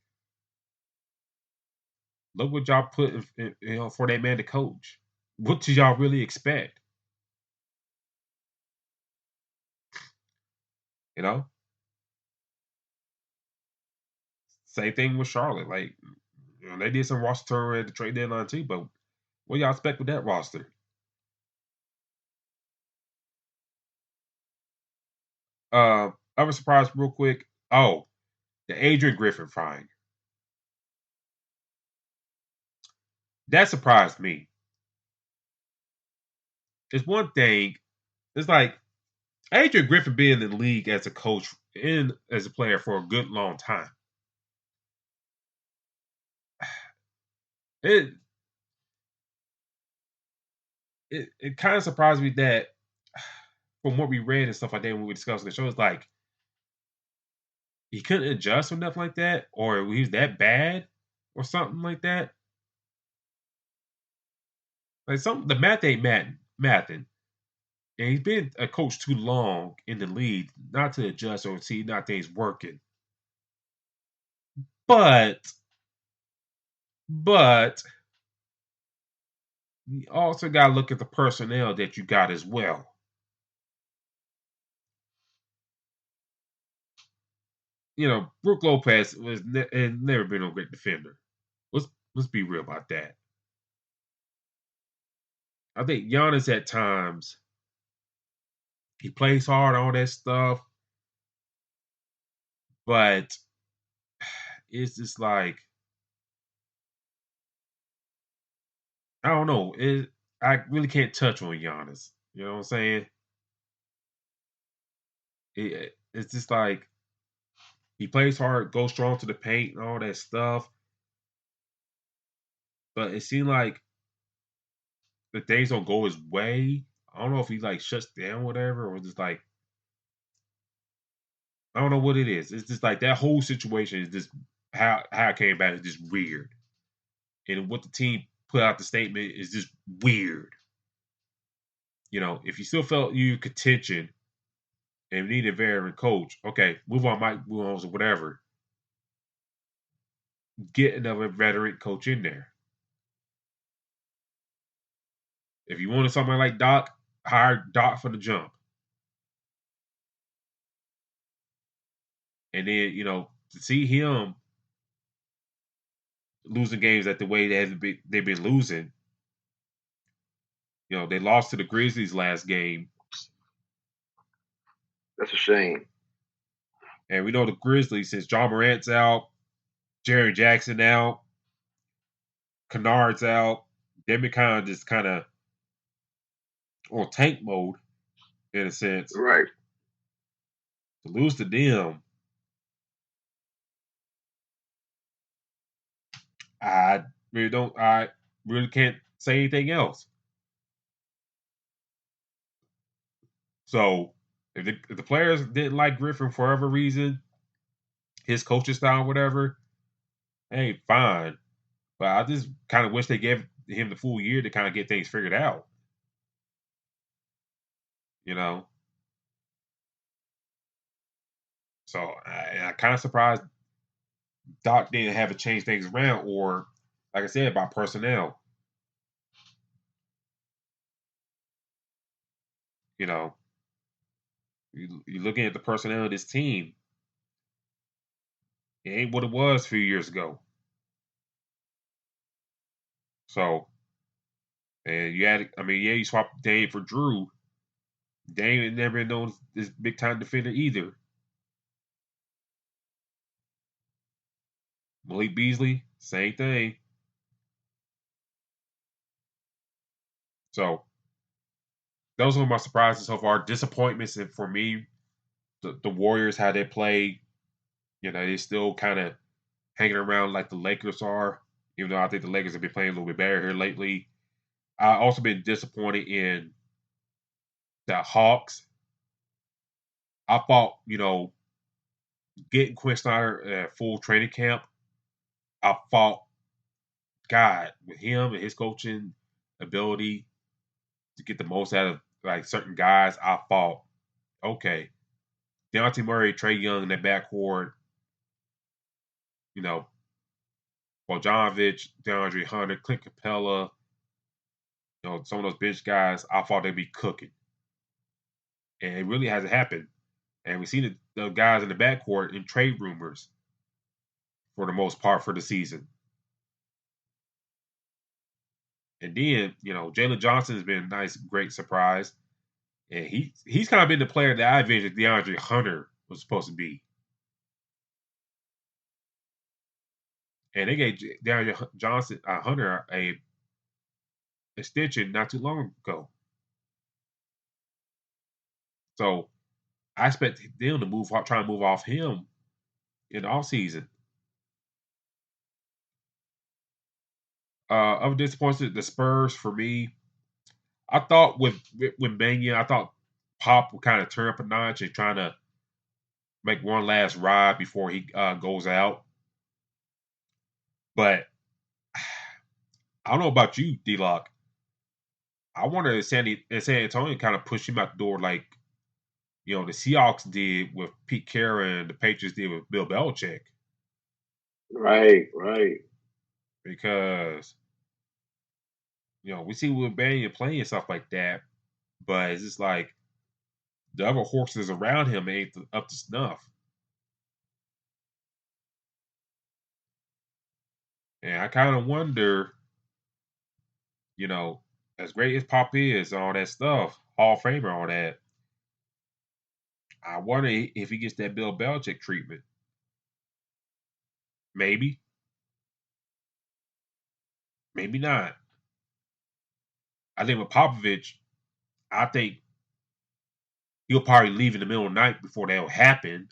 [SPEAKER 1] Look what y'all put in, for that man to coach. What did y'all really expect? Same thing with Charlotte. Like, they did some roster turn at the trade deadline too, but what y'all expect with that roster? Other surprise, real quick. Oh, the Adrian Griffin firing. That surprised me. It's one thing. It's like Adrian Griffin being in the league as a coach and as a player for a good long time. It kind of surprised me that from what we read and stuff like that when we discussed the show, it's like he couldn't adjust or nothing like that, or he was that bad or something like that. Like the math ain't mathing. And he's been a coach too long in the league not to adjust or see not things working. But you also got to look at the personnel that you got as well. Brook Lopez has never been a great defender. Let's be real about that. I think Giannis at times he plays hard, all that stuff, but it's just like I don't know. I really can't touch on Giannis. You know what I'm saying? It's just like He plays hard, goes strong to the paint and all that stuff. But it seemed like the things don't go his way. I don't know if he like shuts down whatever or just like I don't know what it is. It's just like that whole situation is just how it came back is just weird. And what the team put out the statement is just weird. If you still felt you contention and need a veteran coach, okay, move on, Mike, move on, or whatever. Get another veteran coach in there. If you wanted somebody like Doc, hire Doc for the jump. And then, to see him losing games at the way they've been losing. They lost to the Grizzlies last game.
[SPEAKER 3] That's a shame.
[SPEAKER 1] And we know the Grizzlies, since John Morant's out, Jerry Jackson out, Kennard's out, they've been kind of on tank mode in a sense.
[SPEAKER 3] Right.
[SPEAKER 1] To lose to them, I really can't say anything else. So if the players didn't like Griffin for whatever reason, his coaching style, whatever, hey, fine. But I just kind of wish they gave him the full year to kind of get things figured out. So I kind of surprised Doc didn't have to change things around, or like I said, about personnel. You're looking at the personnel of this team. It ain't what it was a few years ago. So, and you swapped Dame for Drew. Dame had never been known this big time defender either. Malik Beasley, same thing. So, those are my surprises so far. Disappointments, and for me, the Warriors, how they play, they still kind of hanging around like the Lakers are, even though I think the Lakers have been playing a little bit better here lately. I've also been disappointed in the Hawks. I thought, getting Quinn Snyder at full training camp, I thought, God, with him and his coaching ability to get the most out of like certain guys, I thought, okay, Deontay Murray, Trae Young in that backcourt, Bogdanovic, DeAndre Hunter, Clint Capella, some of those bench guys, I thought they'd be cooking. And it really hasn't happened. And we've seen the guys in the backcourt in trade rumors for the most part for the season. And then, Jalen Johnson has been a nice, great surprise. And he's kind of been the player that I envisioned DeAndre Hunter was supposed to be. And they gave DeAndre Hunter a extension not too long ago. So I expect them to try and move off him in the offseason. Other disappointed, the Spurs for me. I thought with Banya, I thought Pop would kind of turn up a notch and trying to make one last ride before he goes out. But I don't know about you, D-Lock. I wonder if San Antonio kind of pushed him out the door like, the Seahawks did with Pete Carroll and the Patriots did with Bill Belichick.
[SPEAKER 3] Right.
[SPEAKER 1] Because, we see with Banya playing and stuff like that, but it's just like the other horses around him ain't up to snuff. And I kind of wonder, as great as Pop is, all that stuff, Hall of Famer, all that, I wonder if he gets that Bill Belichick treatment. Maybe. Maybe not. I think with Popovich, I think he'll probably leave in the middle of the night before that'll happen.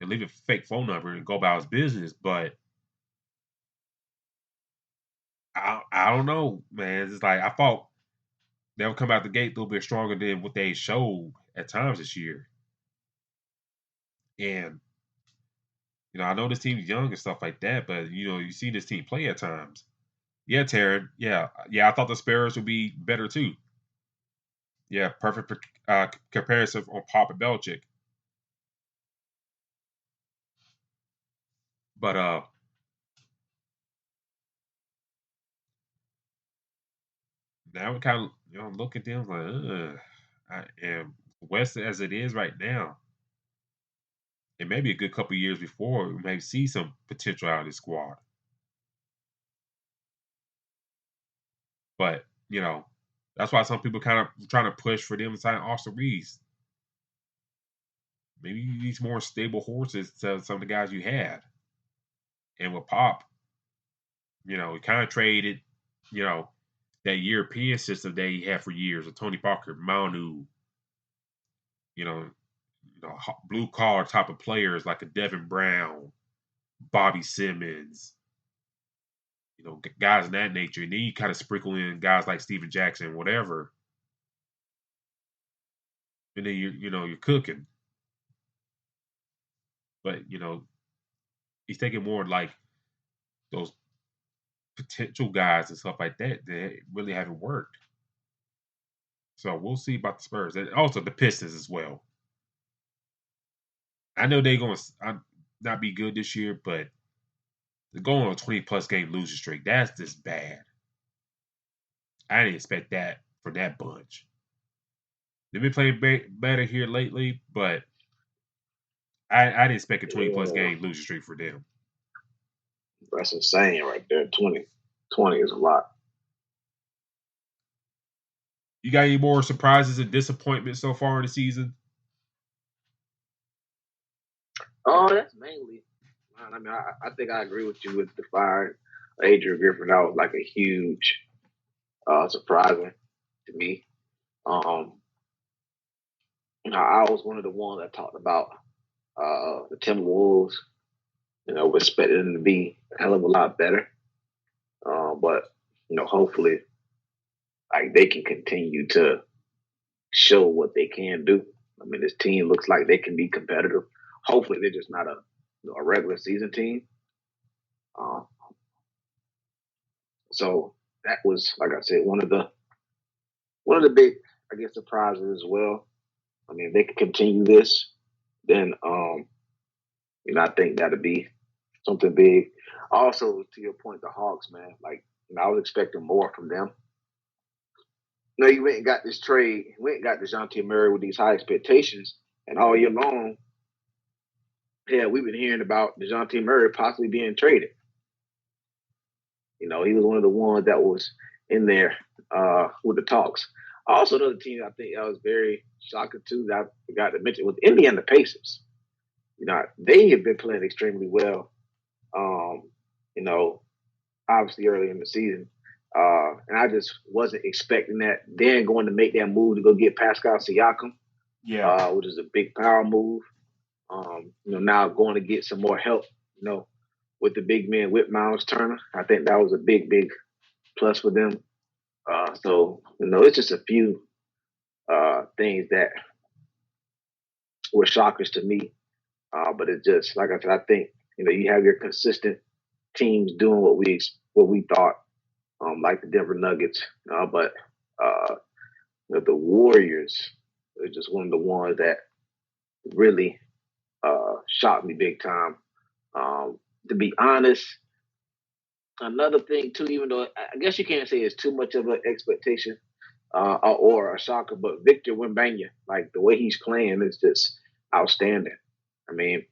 [SPEAKER 1] and leave a fake phone number and go about his business. But I don't know, man. It's like I thought they would come out the gate a little bit stronger than what they showed at times this year. And I know this team's young and stuff like that, but you see this team play at times. Yeah, Taryn. Yeah. I thought the Sparrows would be better too. Yeah, perfect comparison on Pop and Belichick. But now we kind of look at them like, and West as it is right now, it may be a good couple of years before we may see some potential out of this squad. But that's why some people kind of trying to push for them to sign Austin Reeves. Maybe you need more stable horses to some of the guys you had. And with Pop, he kind of traded, that European system that he had for years with Tony Parker, Manu, blue collar type of players like a Devin Brown, Bobby Simmons, guys of that nature. And then you kind of sprinkle in guys like Steven Jackson, whatever. And then you're cooking. But, he's taking more like those potential guys and stuff like that really haven't worked. So we'll see about the Spurs. And also the Pistons as well. I know they're going to not be good this year, but they're going on a 20-plus game losing streak. That's just bad. I didn't expect that for that bunch. They've been playing better here lately, but I didn't expect a 20-plus game losing streak for them.
[SPEAKER 3] That's insane right there. 20 is a lot.
[SPEAKER 1] You got any more surprises and disappointments so far in the season?
[SPEAKER 3] Oh, that's mainly. I mean, I think I agree with you with the fire. Adrian Griffin, that was like a huge surprising to me. I was one of the ones that talked about the Timberwolves. Expected them to be a hell of a lot better. But hopefully, like they can continue to show what they can do. I mean, this team looks like they can be competitive. Hopefully, they're just not a regular season team. So that was, like I said, one of the big, I guess, surprises as well. I mean, if they can continue this, then I think that'd be something big. Also, to your point, the Hawks, man, like I was expecting more from them. You went and got this trade, went and got DeJounte Murray with these high expectations, and all year long, we've been hearing about DeJounte Murray possibly being traded. He was one of the ones that was in there with the talks. Also, another team I think that was very shocking too that I forgot to mention was Indiana Pacers. They have been playing extremely well. Obviously early in the season, and I just wasn't expecting that. Then going to make that move to go get Pascal Siakam, which is a big power move. Now going to get some more help, with the big man with Miles Turner. I think that was a big, big plus for them. So it's just a few things that were shockers to me. But it's just like I said, I think you have your consistent teams doing what we thought, like the Denver Nuggets. But the Warriors are just one of the ones that really shocked me big time. To be honest, another thing too, even though I guess you can't say it's too much of an expectation or a shocker, but Victor Wembanyama, like the way he's playing is just outstanding. I mean,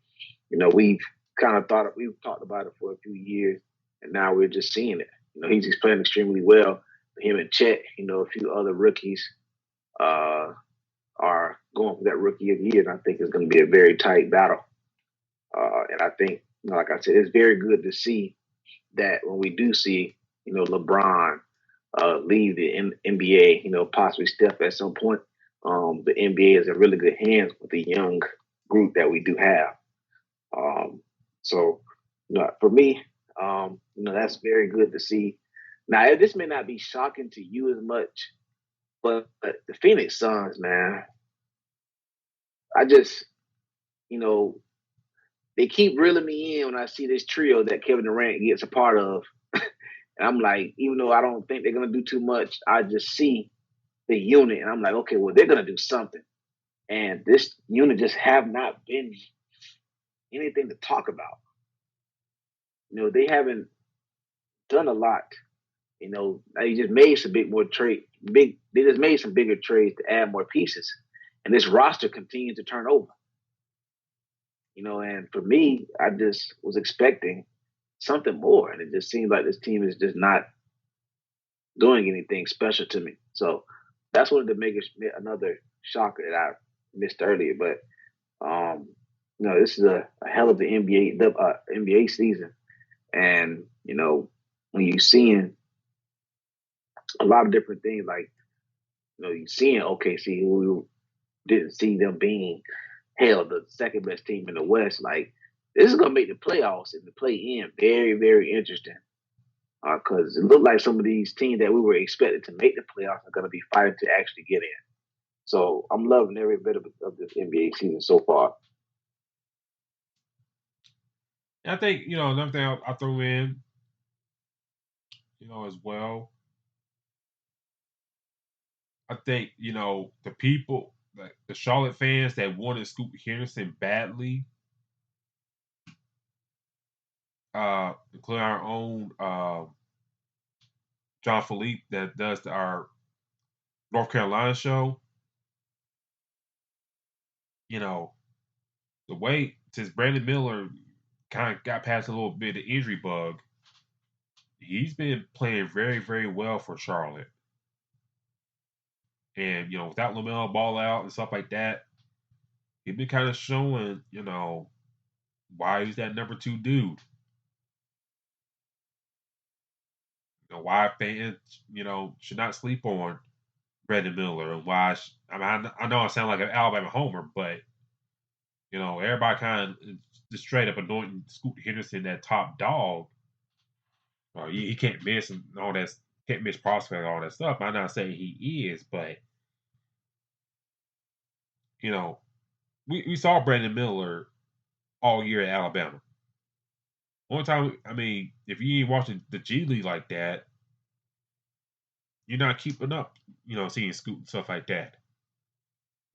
[SPEAKER 3] we've talked about it for a few years, and now we're just seeing it. He's just playing extremely well. Him and Chet, a few other rookies are going for that rookie of the year, and I think it's going to be a very tight battle. And I think, like I said, it's very good to see that when we do see, LeBron leave the NBA, possibly step at some point, the NBA is in really good hands with the young group that we do have. So, for me, that's very good to see. Now, this may not be shocking to you as much, but the Phoenix Suns, man, I just, they keep reeling me in when I see this trio that Kevin Durant gets a part of. And I'm like, even though I don't think they're going to do too much, I just see the unit and I'm like, okay, well, they're going to do something. And this unit just have not been anything to talk about. They haven't done a lot. They just made some they just made some bigger trades to add more pieces. And this roster continues to turn over. And for me, I just was expecting something more. And it just seems like this team is just not doing anything special to me. So that's one of the biggest, another shocker that I missed earlier. But this is a hell of the NBA season, and when you're seeing a lot of different things, like you're seeing OKC, who didn't see them being hell the second best team in the West. Like this is gonna make the playoffs and the play-in very, very interesting. Because it looked like some of these teams that we were expected to make the playoffs are going to be fighting to actually get in. So I'm loving every bit of this NBA season so far.
[SPEAKER 1] I think, another thing I'll throw in, as well. I think, the people, like the Charlotte fans that wanted Scoot Henderson badly, including our own John Philippe that does our North Carolina show, the way since Brandon Miller kind of got past a little bit of injury bug, he's been playing very, very well for Charlotte. And, without LaMelo Ball out and stuff like that, he's been kind of showing, why he's that number 2 dude. Why fans, should not sleep on Brandon Miller and why. I know I sound like an Alabama homer, but everybody kind of just straight up anointing Scoot Henderson that top dog. He can't miss and all that. Can't miss prospect and all that stuff. I'm not saying he is, but we saw Brandon Miller all year at Alabama. One time, if you ain't watching the G League like that, you're not keeping up, seeing Scoot and stuff like that.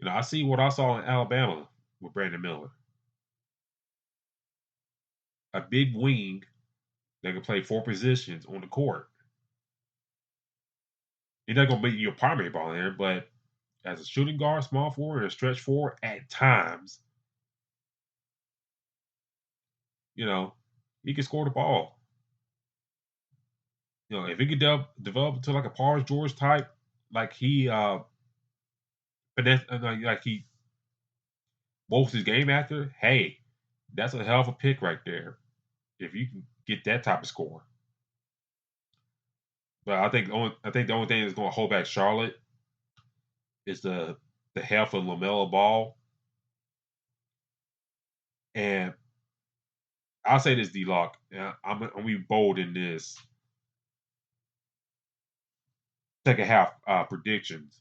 [SPEAKER 1] I see what I saw in Alabama with Brandon Miller. A big wing that can play 4 positions on the court. He's not going to be your primary ball there, but as a shooting guard, small forward, and a stretch forward at times, he can score the ball. If he could develop into like a Paul George type, like he like he bolts his game after, hey, that's a hell of a pick right there. If you can get that type of score. But I think the only thing that's going to hold back Charlotte is the health of LaMelo Ball. And I'll say this, D-Lock. I'm going to be bold in this second half predictions.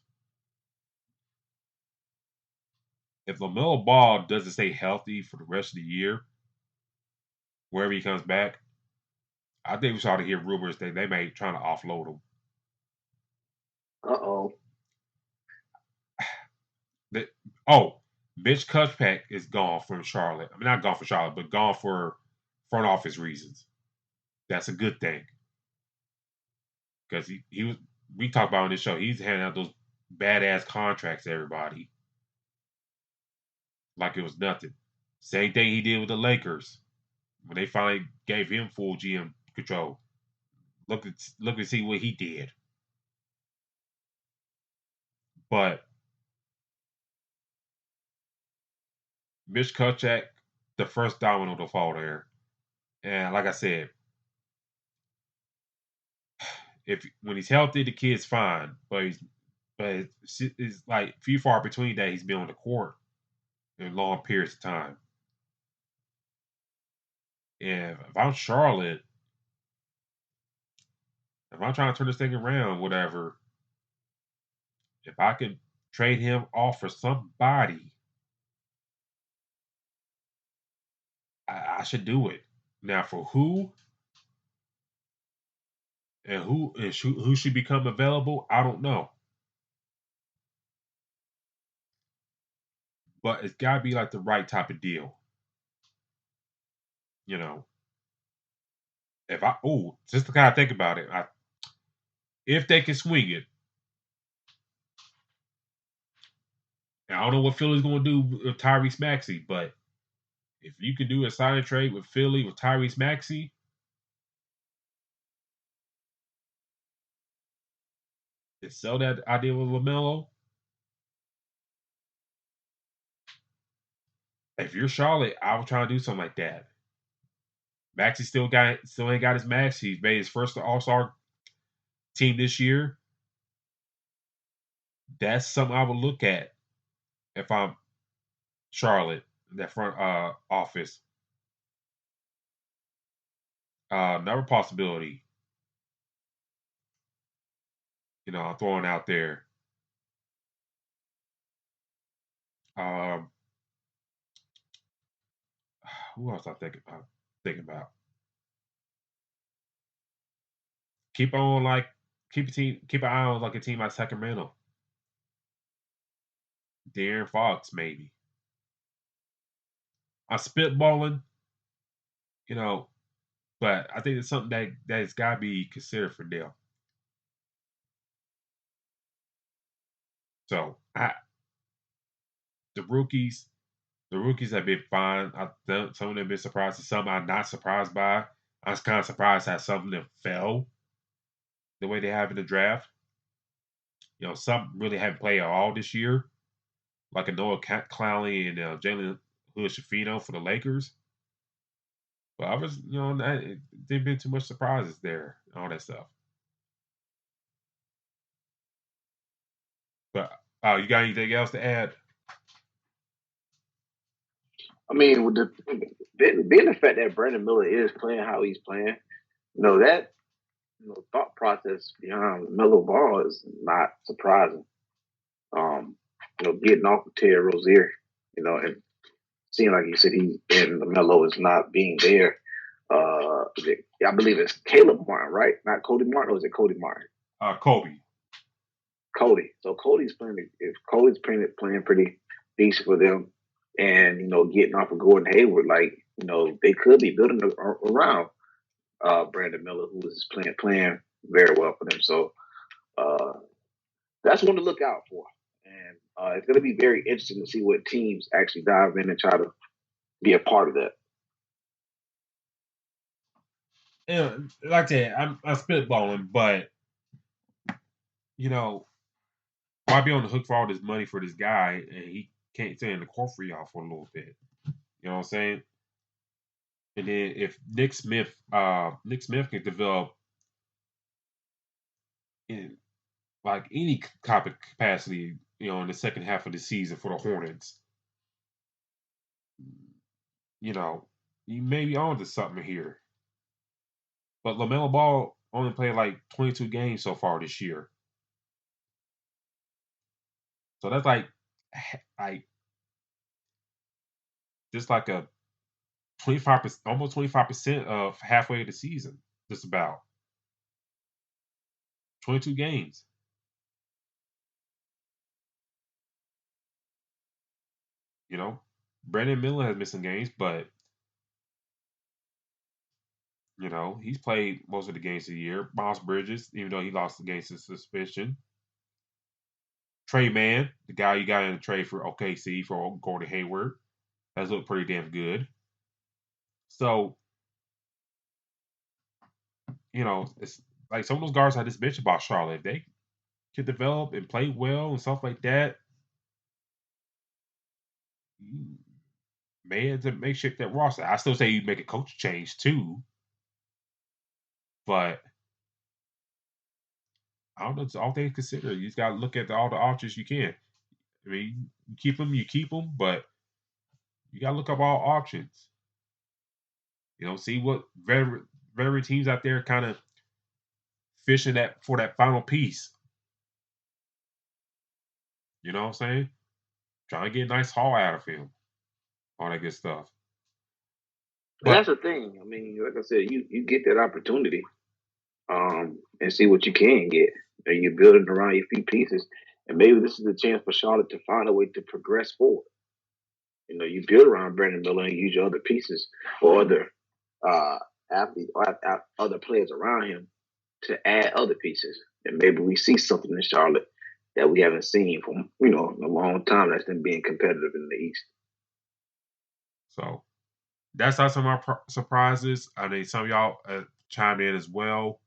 [SPEAKER 1] If LaMelo Ball doesn't stay healthy for the rest of the year, wherever he comes back, I think we started to hear rumors that they may try to offload him.
[SPEAKER 3] Uh-oh.
[SPEAKER 1] Mitch Kupchak is gone from Charlotte. Not gone for Charlotte, but gone for front office reasons. That's a good thing. Because we talked about on this show, he's handing out those badass contracts to everybody. Like it was nothing. Same thing he did with the Lakers. When they finally gave him full GM control. Look and see what he did. But Mitch Kupchak, the first domino to fall there. And like I said, when he's healthy, the kid's fine. But it's like few far between that he's been on the court in long periods of time. if I'm Charlotte, if I'm trying to turn this thing around, whatever, if I could trade him off for somebody, I should do it. Now, for who and who should become available, I don't know. But it's got to be like the right type of deal. You know, just to kind of think about it, if they can swing it, and I don't know what Philly's going to do with Tyrese Maxey, but if you could do a sign and trade with Philly with Tyrese Maxey, and sell that idea with LaMelo, if you're Charlotte, I would try to do something like that. Maxey still ain't got his max. He's made his first All-Star team this year. That's something I would look at if I'm Charlotte, that front office. Another possibility, I'm throwing out there. Who else I thinking about? Keep an eye on like a team like Sacramento. De'Aaron Fox, maybe. I'm spitballing, but I think it's something that's got to be considered for them. So the rookies have been fine. Some of them have been surprised. Some I'm not surprised by. I was kind of surprised how some of them fell the way they have in the draft. Some really haven't played at all this year, like a Noah Clowney and Jalen Hood-Schifino for the Lakers. But others, there've been too much surprises there, all that stuff. But you got anything else to add?
[SPEAKER 3] I mean, with being the fact that Brandon Miller is playing how he's playing, that thought process behind Melo Ball is not surprising. Getting off of Terry Rozier, and seeing like you said, Melo is not being there. I believe it's Caleb Martin, right? Not Cody Martin, or is it Cody Martin?
[SPEAKER 1] Kobe.
[SPEAKER 3] Cody. So Cody's playing pretty decent for them, and getting off of Gordon Hayward, they could be building around Brandon Miller, who is playing very well for them. So that's one to look out for, and it's going to be very interesting to see what teams actually dive in and try to be a part of that.
[SPEAKER 1] Yeah, like I said, I'm spitballing, but why be on the hook for all this money for this guy and he can't stay in the court for y'all for a little bit? You know what I'm saying? And then if Nick Smith can develop in like any type of capacity, in the second half of the season for the Hornets, you may be on to something here. But LaMelo Ball only played like 22 games so far this year. So that's like just like a 25%, almost 25% of halfway of the season, just about 22 games. Brandon Miller has missed some games, but he's played most of the games of the year. Miles Bridges, even though he lost the games to suspension. Trey Mann, the guy you got in the trade for OKC for Gordon Hayward, has looked pretty damn good. So, it's like some of those guards I just mentioned about Charlotte, if they can develop and play well and stuff like that, may have to make shift that roster. I still say you make a coach change too, but I don't know. It's all things considered. You just got to look at all the options you can. I mean, you keep them, but you got to look up all options. See what veteran teams out there kind of fishing for that final piece. You know what I'm saying? Trying to get a nice haul out of him. All that good stuff.
[SPEAKER 3] But that's the thing. I mean, like I said, you get that opportunity and see what you can get. And you're building around your few pieces. And maybe this is a chance for Charlotte to find a way to progress forward. You build around Brandon Miller and use your other pieces or other athletes or other players around him to add other pieces. And maybe we see something in Charlotte that we haven't seen from, a long time that's them being competitive in the East.
[SPEAKER 1] So that's not some of our surprises. I mean, some of y'all chimed in as well.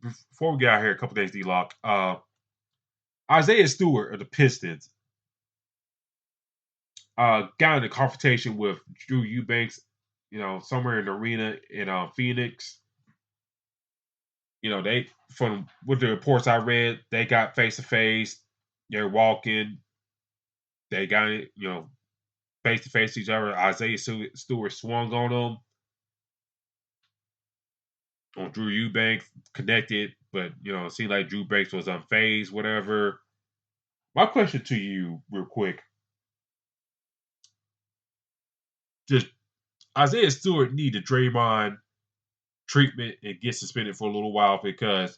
[SPEAKER 1] Before we get out here, a couple days, D-Lock. Isaiah Stewart of the Pistons got in a confrontation with Drew Eubanks, somewhere in the arena in Phoenix. They, from what the reports I read, they got face to face. They're walking. They got face to face each other. Isaiah Stewart swung on them. On Drew Eubanks, connected, but it seemed like Drew Eubanks was unfazed, whatever. My question to you, real quick. Does Isaiah Stewart need the Draymond treatment and get suspended for a little while, because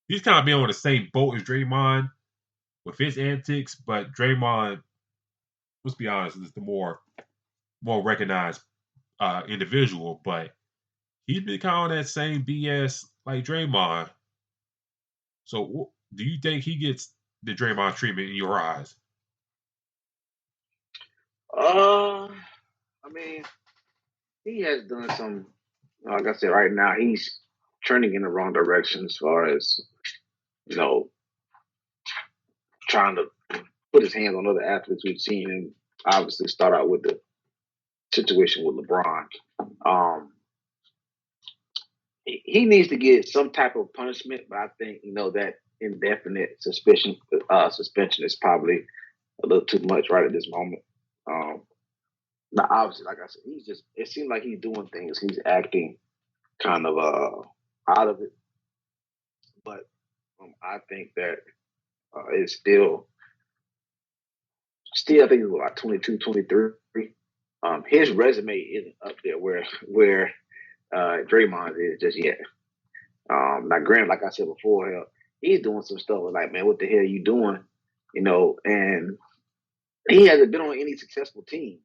[SPEAKER 1] he's kind of been on the same boat as Draymond with his antics, but Draymond, let's be honest, is the more recognized individual, but he's been kind of on that same BS like Draymond. So do you think he gets the Draymond treatment in your eyes?
[SPEAKER 3] I mean, he has done some, like I said, right now he's trending in the wrong direction as far as, trying to put his hands on other athletes. We've seen him obviously start out with the situation with LeBron. He needs to get some type of punishment, but I think, that indefinite suspension is probably a little too much right at this moment. Now, obviously, like I said, it seems like he's doing things. He's acting kind of out of it. But I think that it's still, I think it's about 22, 23. His resume isn't up there where Draymond is just yet. Now, Grant, like I said before, he's doing some stuff like, man, what the hell are you doing? And he hasn't been on any successful teams.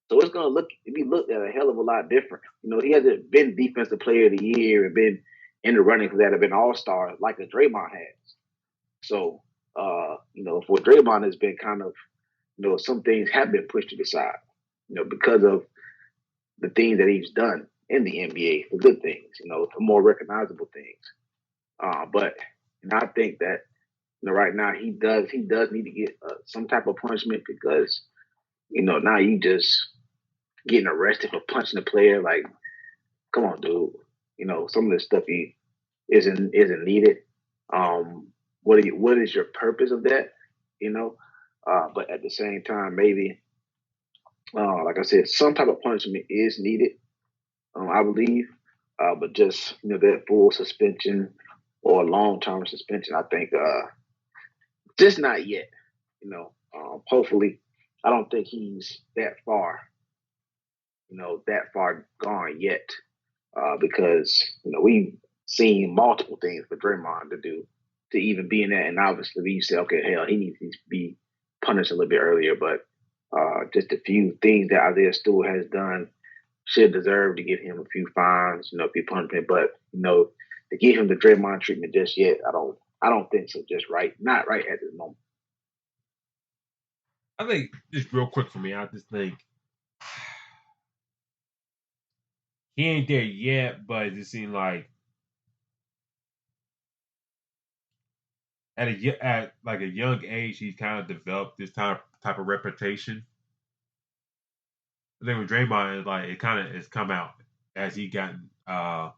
[SPEAKER 3] So it's going to be looked at a hell of a lot different. He hasn't been Defensive Player of the Year and been in the running for that, have been All-Star like a Draymond has. So, for Draymond, has been kind of, some things have been pushed to the side, because of the things that he's done in the NBA, the good things, the more recognizable things. But I think that, right now he does need to get some type of punishment, because, now you just getting arrested for punching a player. Like, come on, dude. Some of this stuff isn't needed. What is your purpose of that? But at the same time, maybe, like I said, some type of punishment is needed. I believe, but just that full suspension or long-term suspension, I think, just not yet. Hopefully, I don't think he's that far gone yet, because we've seen multiple things for Draymond to do to even be in that, and obviously we say, okay, hell, he needs to be punished a little bit earlier, but just a few things that Isaiah Stewart has done should deserve to give him a few fines, a few punishment, but to give him the Draymond treatment just yet, I don't think so. Just not right at this moment.
[SPEAKER 1] I think just real quick for me, I just think he ain't there yet, but it just seems like at a young age, he's kind of developed this type of reputation. I think with Draymond, it's like it kind of has come out as he gotten more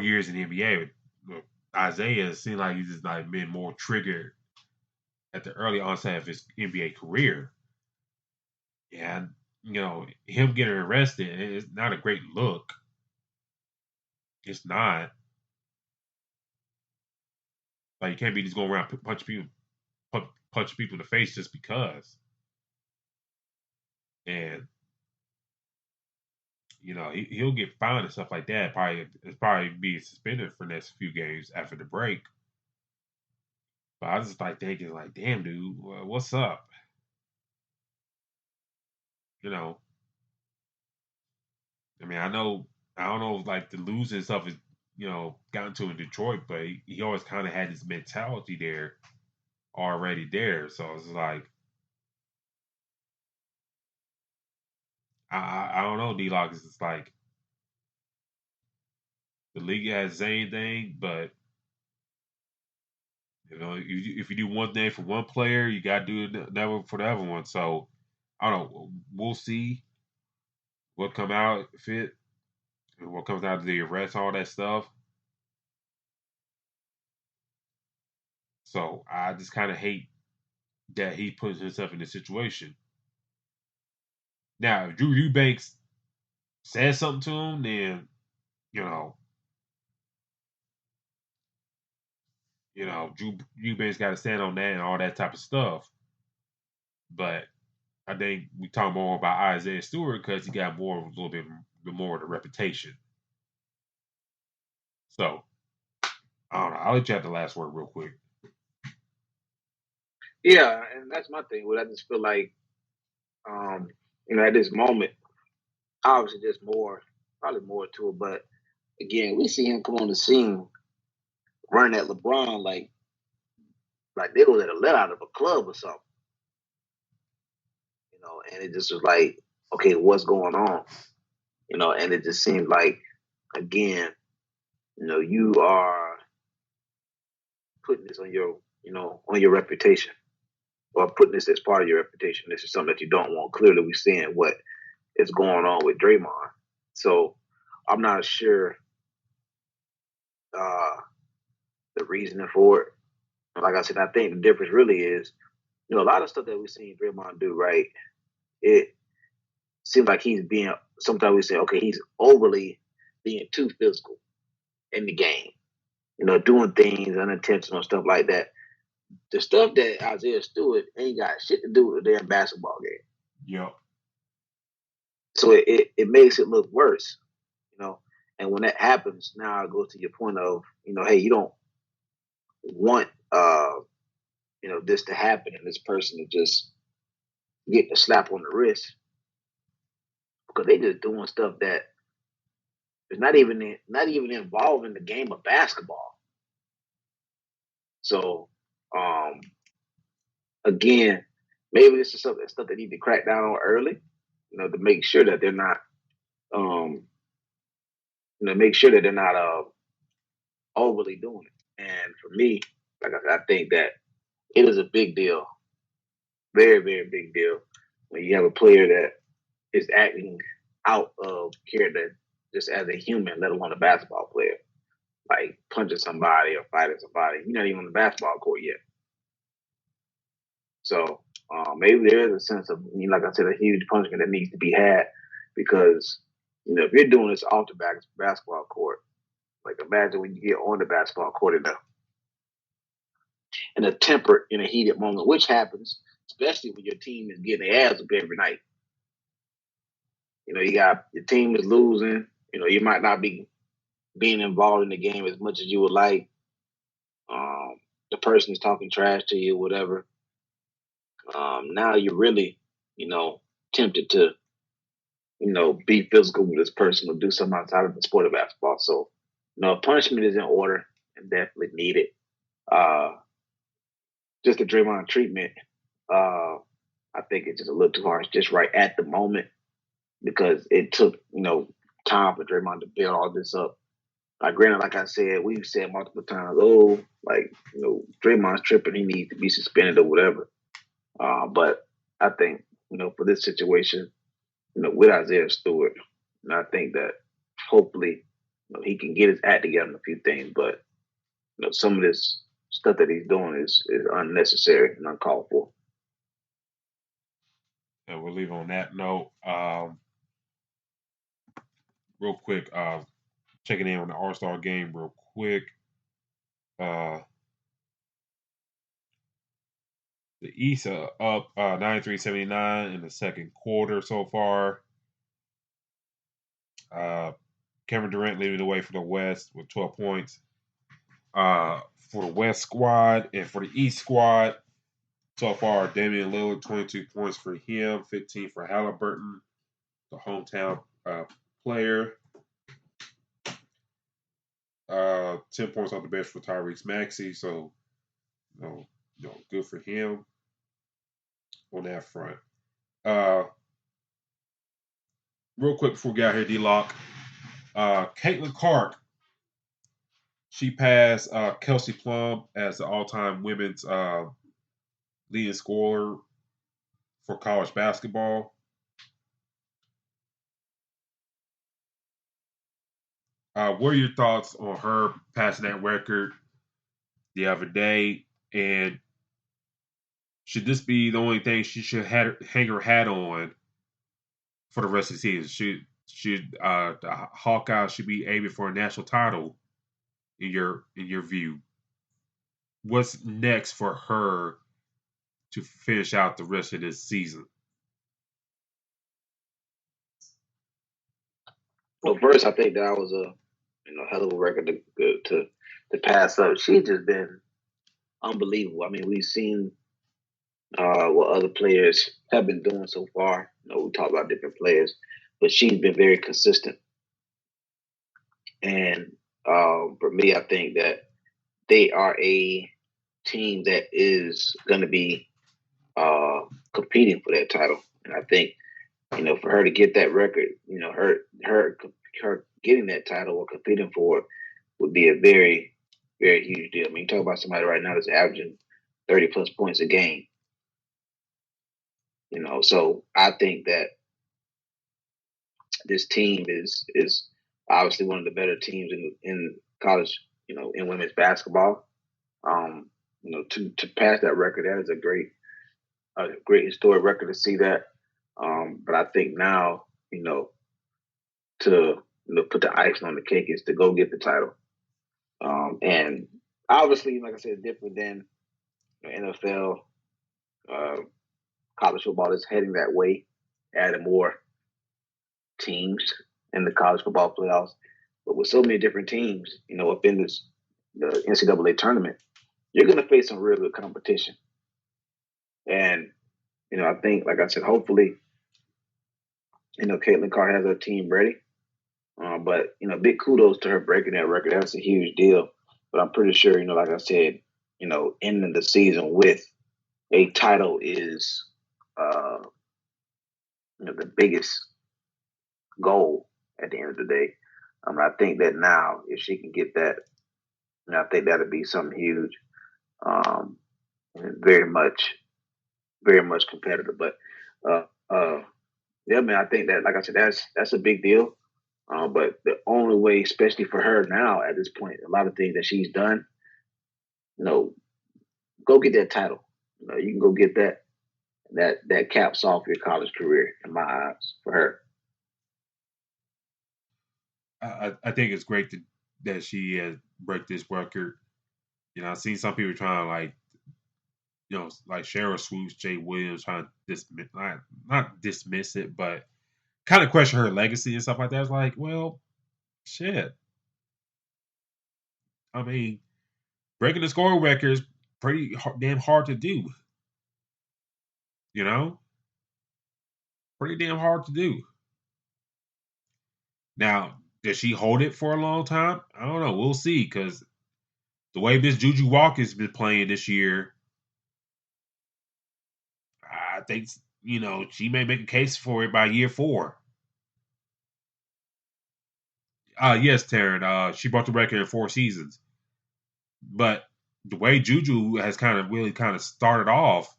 [SPEAKER 1] years in the NBA. With Isaiah, it seems like he's just like been more triggered at the early onset of his NBA career. And, him getting arrested is not a great look. It's not. Like, you can't be just going around punching people in the face just because. And, he'll get fined and stuff like that. Probably be suspended for the next few games after the break. But I was just like thinking, like, damn, dude, what's up? I mean, I don't know if, like, the losing stuff is, gotten to in Detroit, but he always kind of had this mentality there already there. So it's like, I don't know, D-Lock. It's just like the league has the same thing, but if you do one thing for one player, you got to do another for the other one. So I don't know. We'll see what come out fit and what comes out of the arrest, all that stuff. So I just kind of hate that he puts himself in this situation. Now, if Drew Eubanks says something to him, then Drew Eubanks got to stand on that and all that type of stuff. But I think we talk more about Isaiah Stewart because he got a little bit more of the reputation. So I don't know. I'll let you have the last word real quick.
[SPEAKER 3] Yeah, and that's my thing. Well, I just feel like, at this moment, obviously there's probably more to it. But again, we see him come on the scene, running at LeBron like they was at a let out of a club or something. And it just was like, okay, what's going on? And it just seemed like, again, you are putting this on your reputation, or putting this as part of your reputation. This is something that you don't want. Clearly, we're seeing what is going on with Draymond. So I'm not sure the reasoning for it. Like I said, I think the difference really is, a lot of stuff that we've seen Draymond do, right? It seems like sometimes we say, okay, he's overly being too physical in the game, doing things unintentional, stuff like that. The stuff that Isaiah Stewart ain't got shit to do with the damn basketball game.
[SPEAKER 1] Yep.
[SPEAKER 3] So it makes it look worse, And when that happens, now I go to your point of, hey, you don't want, this to happen and this person to just get the slap on the wrist, because they just doing stuff that is not even involved in the game of basketball. So, again, maybe this is stuff they need to crack down on early, to make sure that they're not, overly doing it. And for me, like I said, I think that it is a big deal, very, very big deal, when you have a player that is acting out of character just as a human, let alone a basketball player, like punching somebody or fighting somebody. You're not even on the basketball court yet. So maybe there is a sense of, like I said, a huge punishment that needs to be had, because, if you're doing this off the basketball court, like imagine when you get on the basketball court in a tempered, in a heated moment, which happens, especially when your team is getting their ass up every night. You got your team is losing. You might not be being involved in the game as much as you would like. The person is talking trash to you, whatever. Now you're really, tempted to, be physical with this person or do something outside of the sport of basketball. So, punishment is in order and definitely needed. Just the Draymond treatment, I think it's just a little too harsh just right at the moment, because it took, time for Draymond to build all this up. Granted, like I said, we've said multiple times, Draymond's tripping, he needs to be suspended or whatever. But I think, for this situation, with Isaiah Stewart, and I think that hopefully, he can get his act together on a few things. But, some of this stuff that he's doing is unnecessary and uncalled for.
[SPEAKER 1] And we'll leave on that note. Real quick, checking in on the All-Star game real quick. The East are up 93-79 in the second quarter so far. Kevin Durant leading the way for the West with 12 points. For the West squad and for the East squad, so far, Damian Lillard, 22 points for him, 15 for Halliburton, the hometown player. 10 points off the bench for Tyrese Maxey, so good for him on that front. Real quick before we get out here, D-Lock, Caitlin Clark, she passed Kelsey Plum as the all-time women's leading scorer for college basketball. What are your thoughts on her passing that record the other day? And should this be the only thing she should hang her hat on for the rest of the season? Should the Hawkeyes should be aiming for a national title in your view? What's next for her to finish out the rest of this season?
[SPEAKER 3] Well, first, I think that was a hell of a record to pass up. She's just been unbelievable. I mean, we've seen what other players have been doing so far. We talk about different players, but she's been very consistent. And for me, I think that they are a team that is going to be competing for that title. And I think, for her to get that record, her getting that title or competing for it would be a very, very huge deal. I mean, you talk about somebody right now that's averaging 30 plus points a game. So I think that this team is obviously one of the better teams in college, in women's basketball. To pass that record, that is a great historic record to see that. But I think now, to put the icing on the cake is to go get the title. And obviously, like I said, different than the NFL. College football is heading that way, adding more teams in the college football playoffs. But with so many different teams, up in the NCAA tournament, you're going to face some real good competition. And, I think, like I said, hopefully, Caitlin Clark has her team ready. But, big kudos to her breaking that record. That's a huge deal. But I'm pretty sure, like I said, ending the season with a title is, the biggest goal at the end of the day. I think that now, if she can get that, I think that'll be something huge, and very much competitive. But yeah, man, I think that, like I said, that's a big deal. But the only way, especially for her now at this point, a lot of things that she's done, go get that title. You can go get that. That caps off your college career in my eyes for her.
[SPEAKER 1] I think it's great that she has break this record. I've seen some people trying to like Cheryl Swoops, Jay Williams trying to dismiss, not dismiss it, but kind of question her legacy and stuff like that. It's like, well, shit. I mean, breaking the scoring record is pretty damn hard to do. Pretty damn hard to do. Now, does she hold it for a long time? I don't know. We'll see, because the way Miss Juju Walker's been playing this year, I think, she may make a case for it by year 4. Yes, Taryn. She broke the record in 4 seasons. But the way Juju has really started off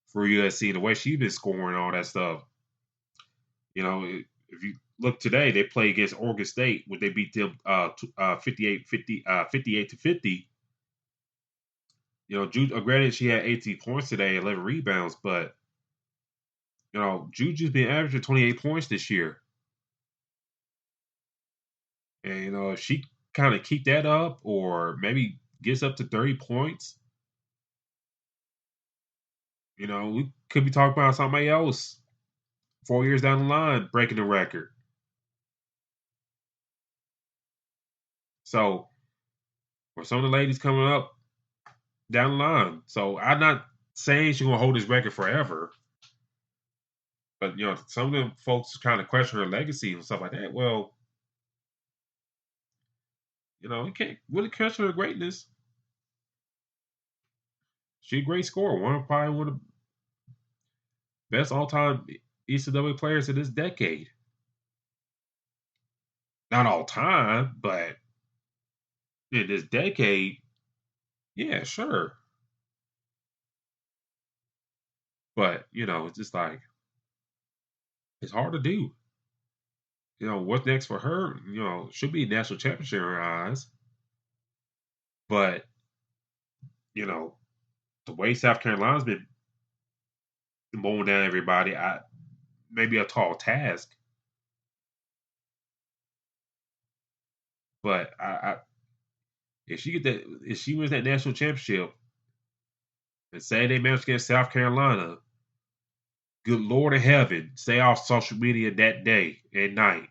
[SPEAKER 1] for USC, the way she's been scoring all that stuff, if you look today, they play against Oregon State, when they beat them 58-50. Granted, she had 18 points today, 11 rebounds, but Juju's been averaging 28 points this year. And, if she kind of keep that up or maybe gets up to 30 points, we could be talking about somebody else 4 years down the line breaking the record. So, for some of the ladies coming up down the line. So, I'm not saying she's going to hold this record forever. But, some of them folks kind of question her legacy and stuff like that. Well, you can't really question her greatness. She's a great scorer. Probably one of the best all-time ECW players of this decade. Not all time, but in this decade, yeah, sure. But, it's just like, it's hard to do. What's next for her? Should be a national championship in her eyes. But, the way South Carolina's been mowing down everybody, maybe a tall task. But if she wins that national championship and say they match against South Carolina, good Lord of heaven, stay off social media that day and night.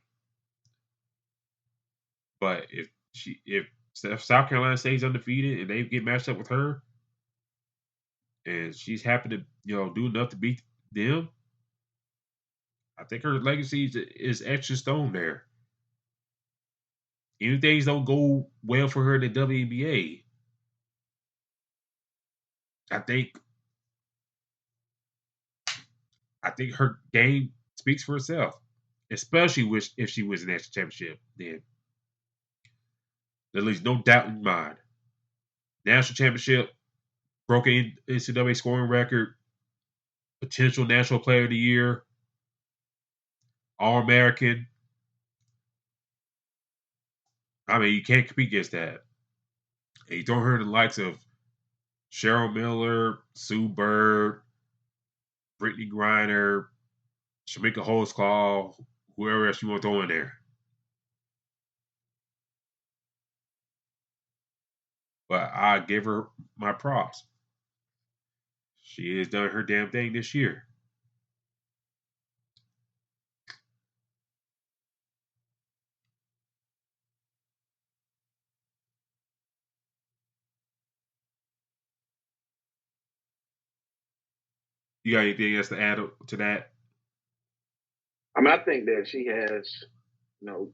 [SPEAKER 1] But if South Carolina stays undefeated and they get matched up with her, and she's happy to do enough to beat them, I think her legacy is extra stone there. Even if things don't go well for her in the WNBA, I think her game speaks for itself, especially if she wins the national championship. Then there leaves no doubt in mind. National championship, broken NCAA scoring record, potential national player of the year, All-American. I mean, you can't compete against that. And you throw her in the likes of Cheryl Miller, Sue Bird, Brittany Griner, Shamika Holtzclaw, whoever else you want to throw in there. But I give her my props. She has done her damn thing this year. You got anything else to add to that?
[SPEAKER 3] I mean, I think that she has,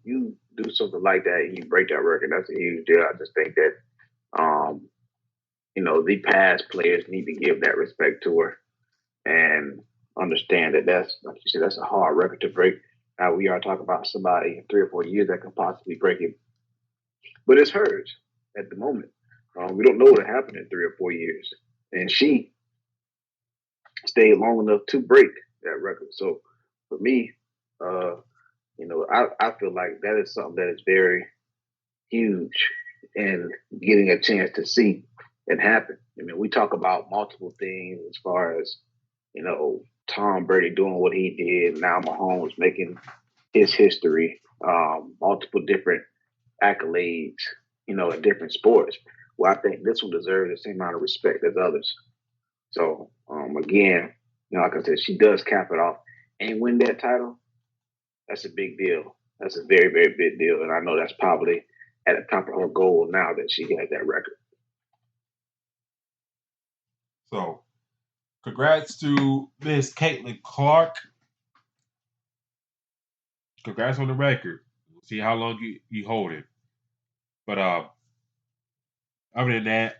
[SPEAKER 3] you do something like that and you break that record, that's a huge deal. I just think that, the past players need to give that respect to her and understand that that's, like you said, that's a hard record to break. Now we are talking about somebody in 3 or 4 years that could possibly break it, but it's hers at the moment. We don't know what will happen in 3 or 4 years, and she stayed long enough to break that record. So for me, I feel like that is something that is very huge and getting a chance to see it happen. I mean, we talk about multiple things as far as, Tom Brady doing what he did, now Mahomes making his history, multiple different accolades, in different sports. Well, I think this one deserves the same amount of respect as others. So, again, like I said, she does cap it off and win that title. That's a big deal. That's a very, very big deal. And I know that's probably at the top of her goal now that she has that record.
[SPEAKER 1] So, congrats to Miss Caitlin Clark. Congrats on the record. We'll see how long you hold it. But other than that,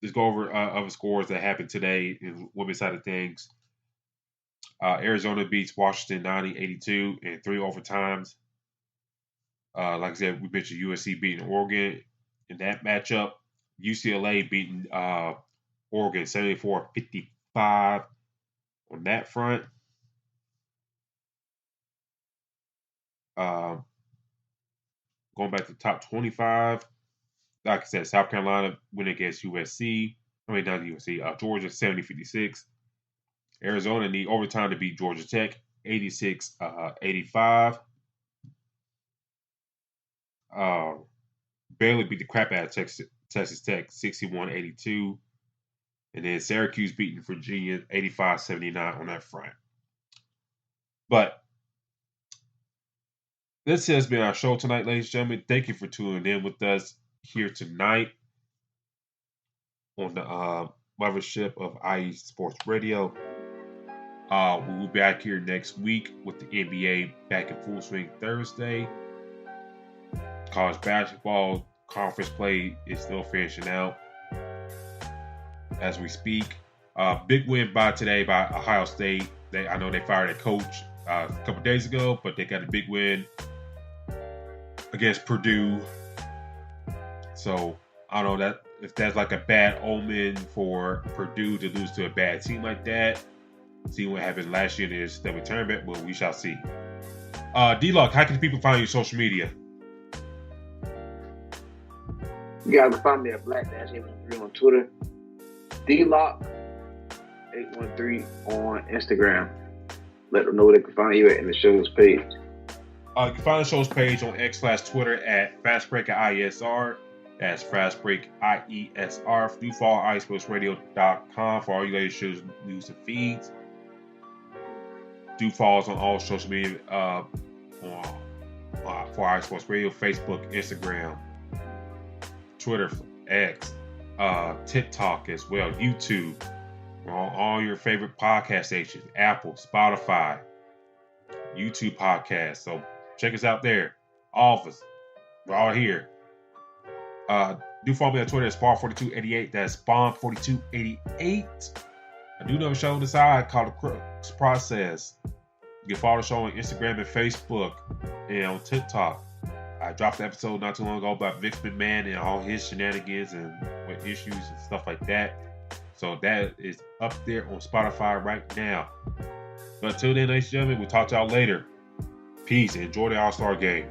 [SPEAKER 1] let's go over other scores that happened today in women's side of things. Arizona beats Washington 90-82 in 3 overtimes. Like I said, we mentioned USC beating Oregon in that matchup. UCLA beating Oregon 74-55 on that front. Going back to the top 25, like I said, South Carolina win against USC. I mean, not USC. Georgia 70-56. Arizona need overtime to beat Georgia Tech 86-85. Baylor beat the crap out of Texas Tech 61-82. And then Syracuse beating Virginia 85-79 on that front. But this has been our show tonight, ladies and gentlemen. Thank you for tuning in with us here tonight on the mothership of IE Sports Radio. We will be back here next week with the NBA back in full swing Thursday. College basketball conference play is still finishing out as we speak. Big win today by Ohio State. I know they fired a coach a couple days ago, but they got a big win against Purdue. So I don't know that if that's like a bad omen for Purdue to lose to a bad team like that. See what happened last year in the NCAA tournament. Well, we shall see. D-Lock, how can people find you on social media?
[SPEAKER 3] You guys can find me at Black-813 on Twitter. D-Lock813 on Instagram. Let them know where they can find you at in the show's page.
[SPEAKER 1] You can find the show's page on X/Twitter at FastBreakIESR. That's FastBreakIESR. Do follow iSportsRadio.com for all your latest shows, news, and feeds. Do follow us on all social media for iSports Radio, Facebook, Instagram, Twitter, X, TikTok as well, YouTube. We're on all your favorite podcast stations, Apple, Spotify, YouTube podcasts. So check us out there. All of us. We're all here. Do follow me on Twitter at Spawn4288. That's Spawn4288. I do know a show on the side called The Suprises. You can follow the show on Instagram and Facebook and on TikTok. I dropped the episode not too long ago about Vince McMahon and all his shenanigans and what issues and stuff like that. So that is up there on Spotify right now. But until then, ladies and gentlemen, we'll talk to y'all later. Peace and enjoy the All-Star game.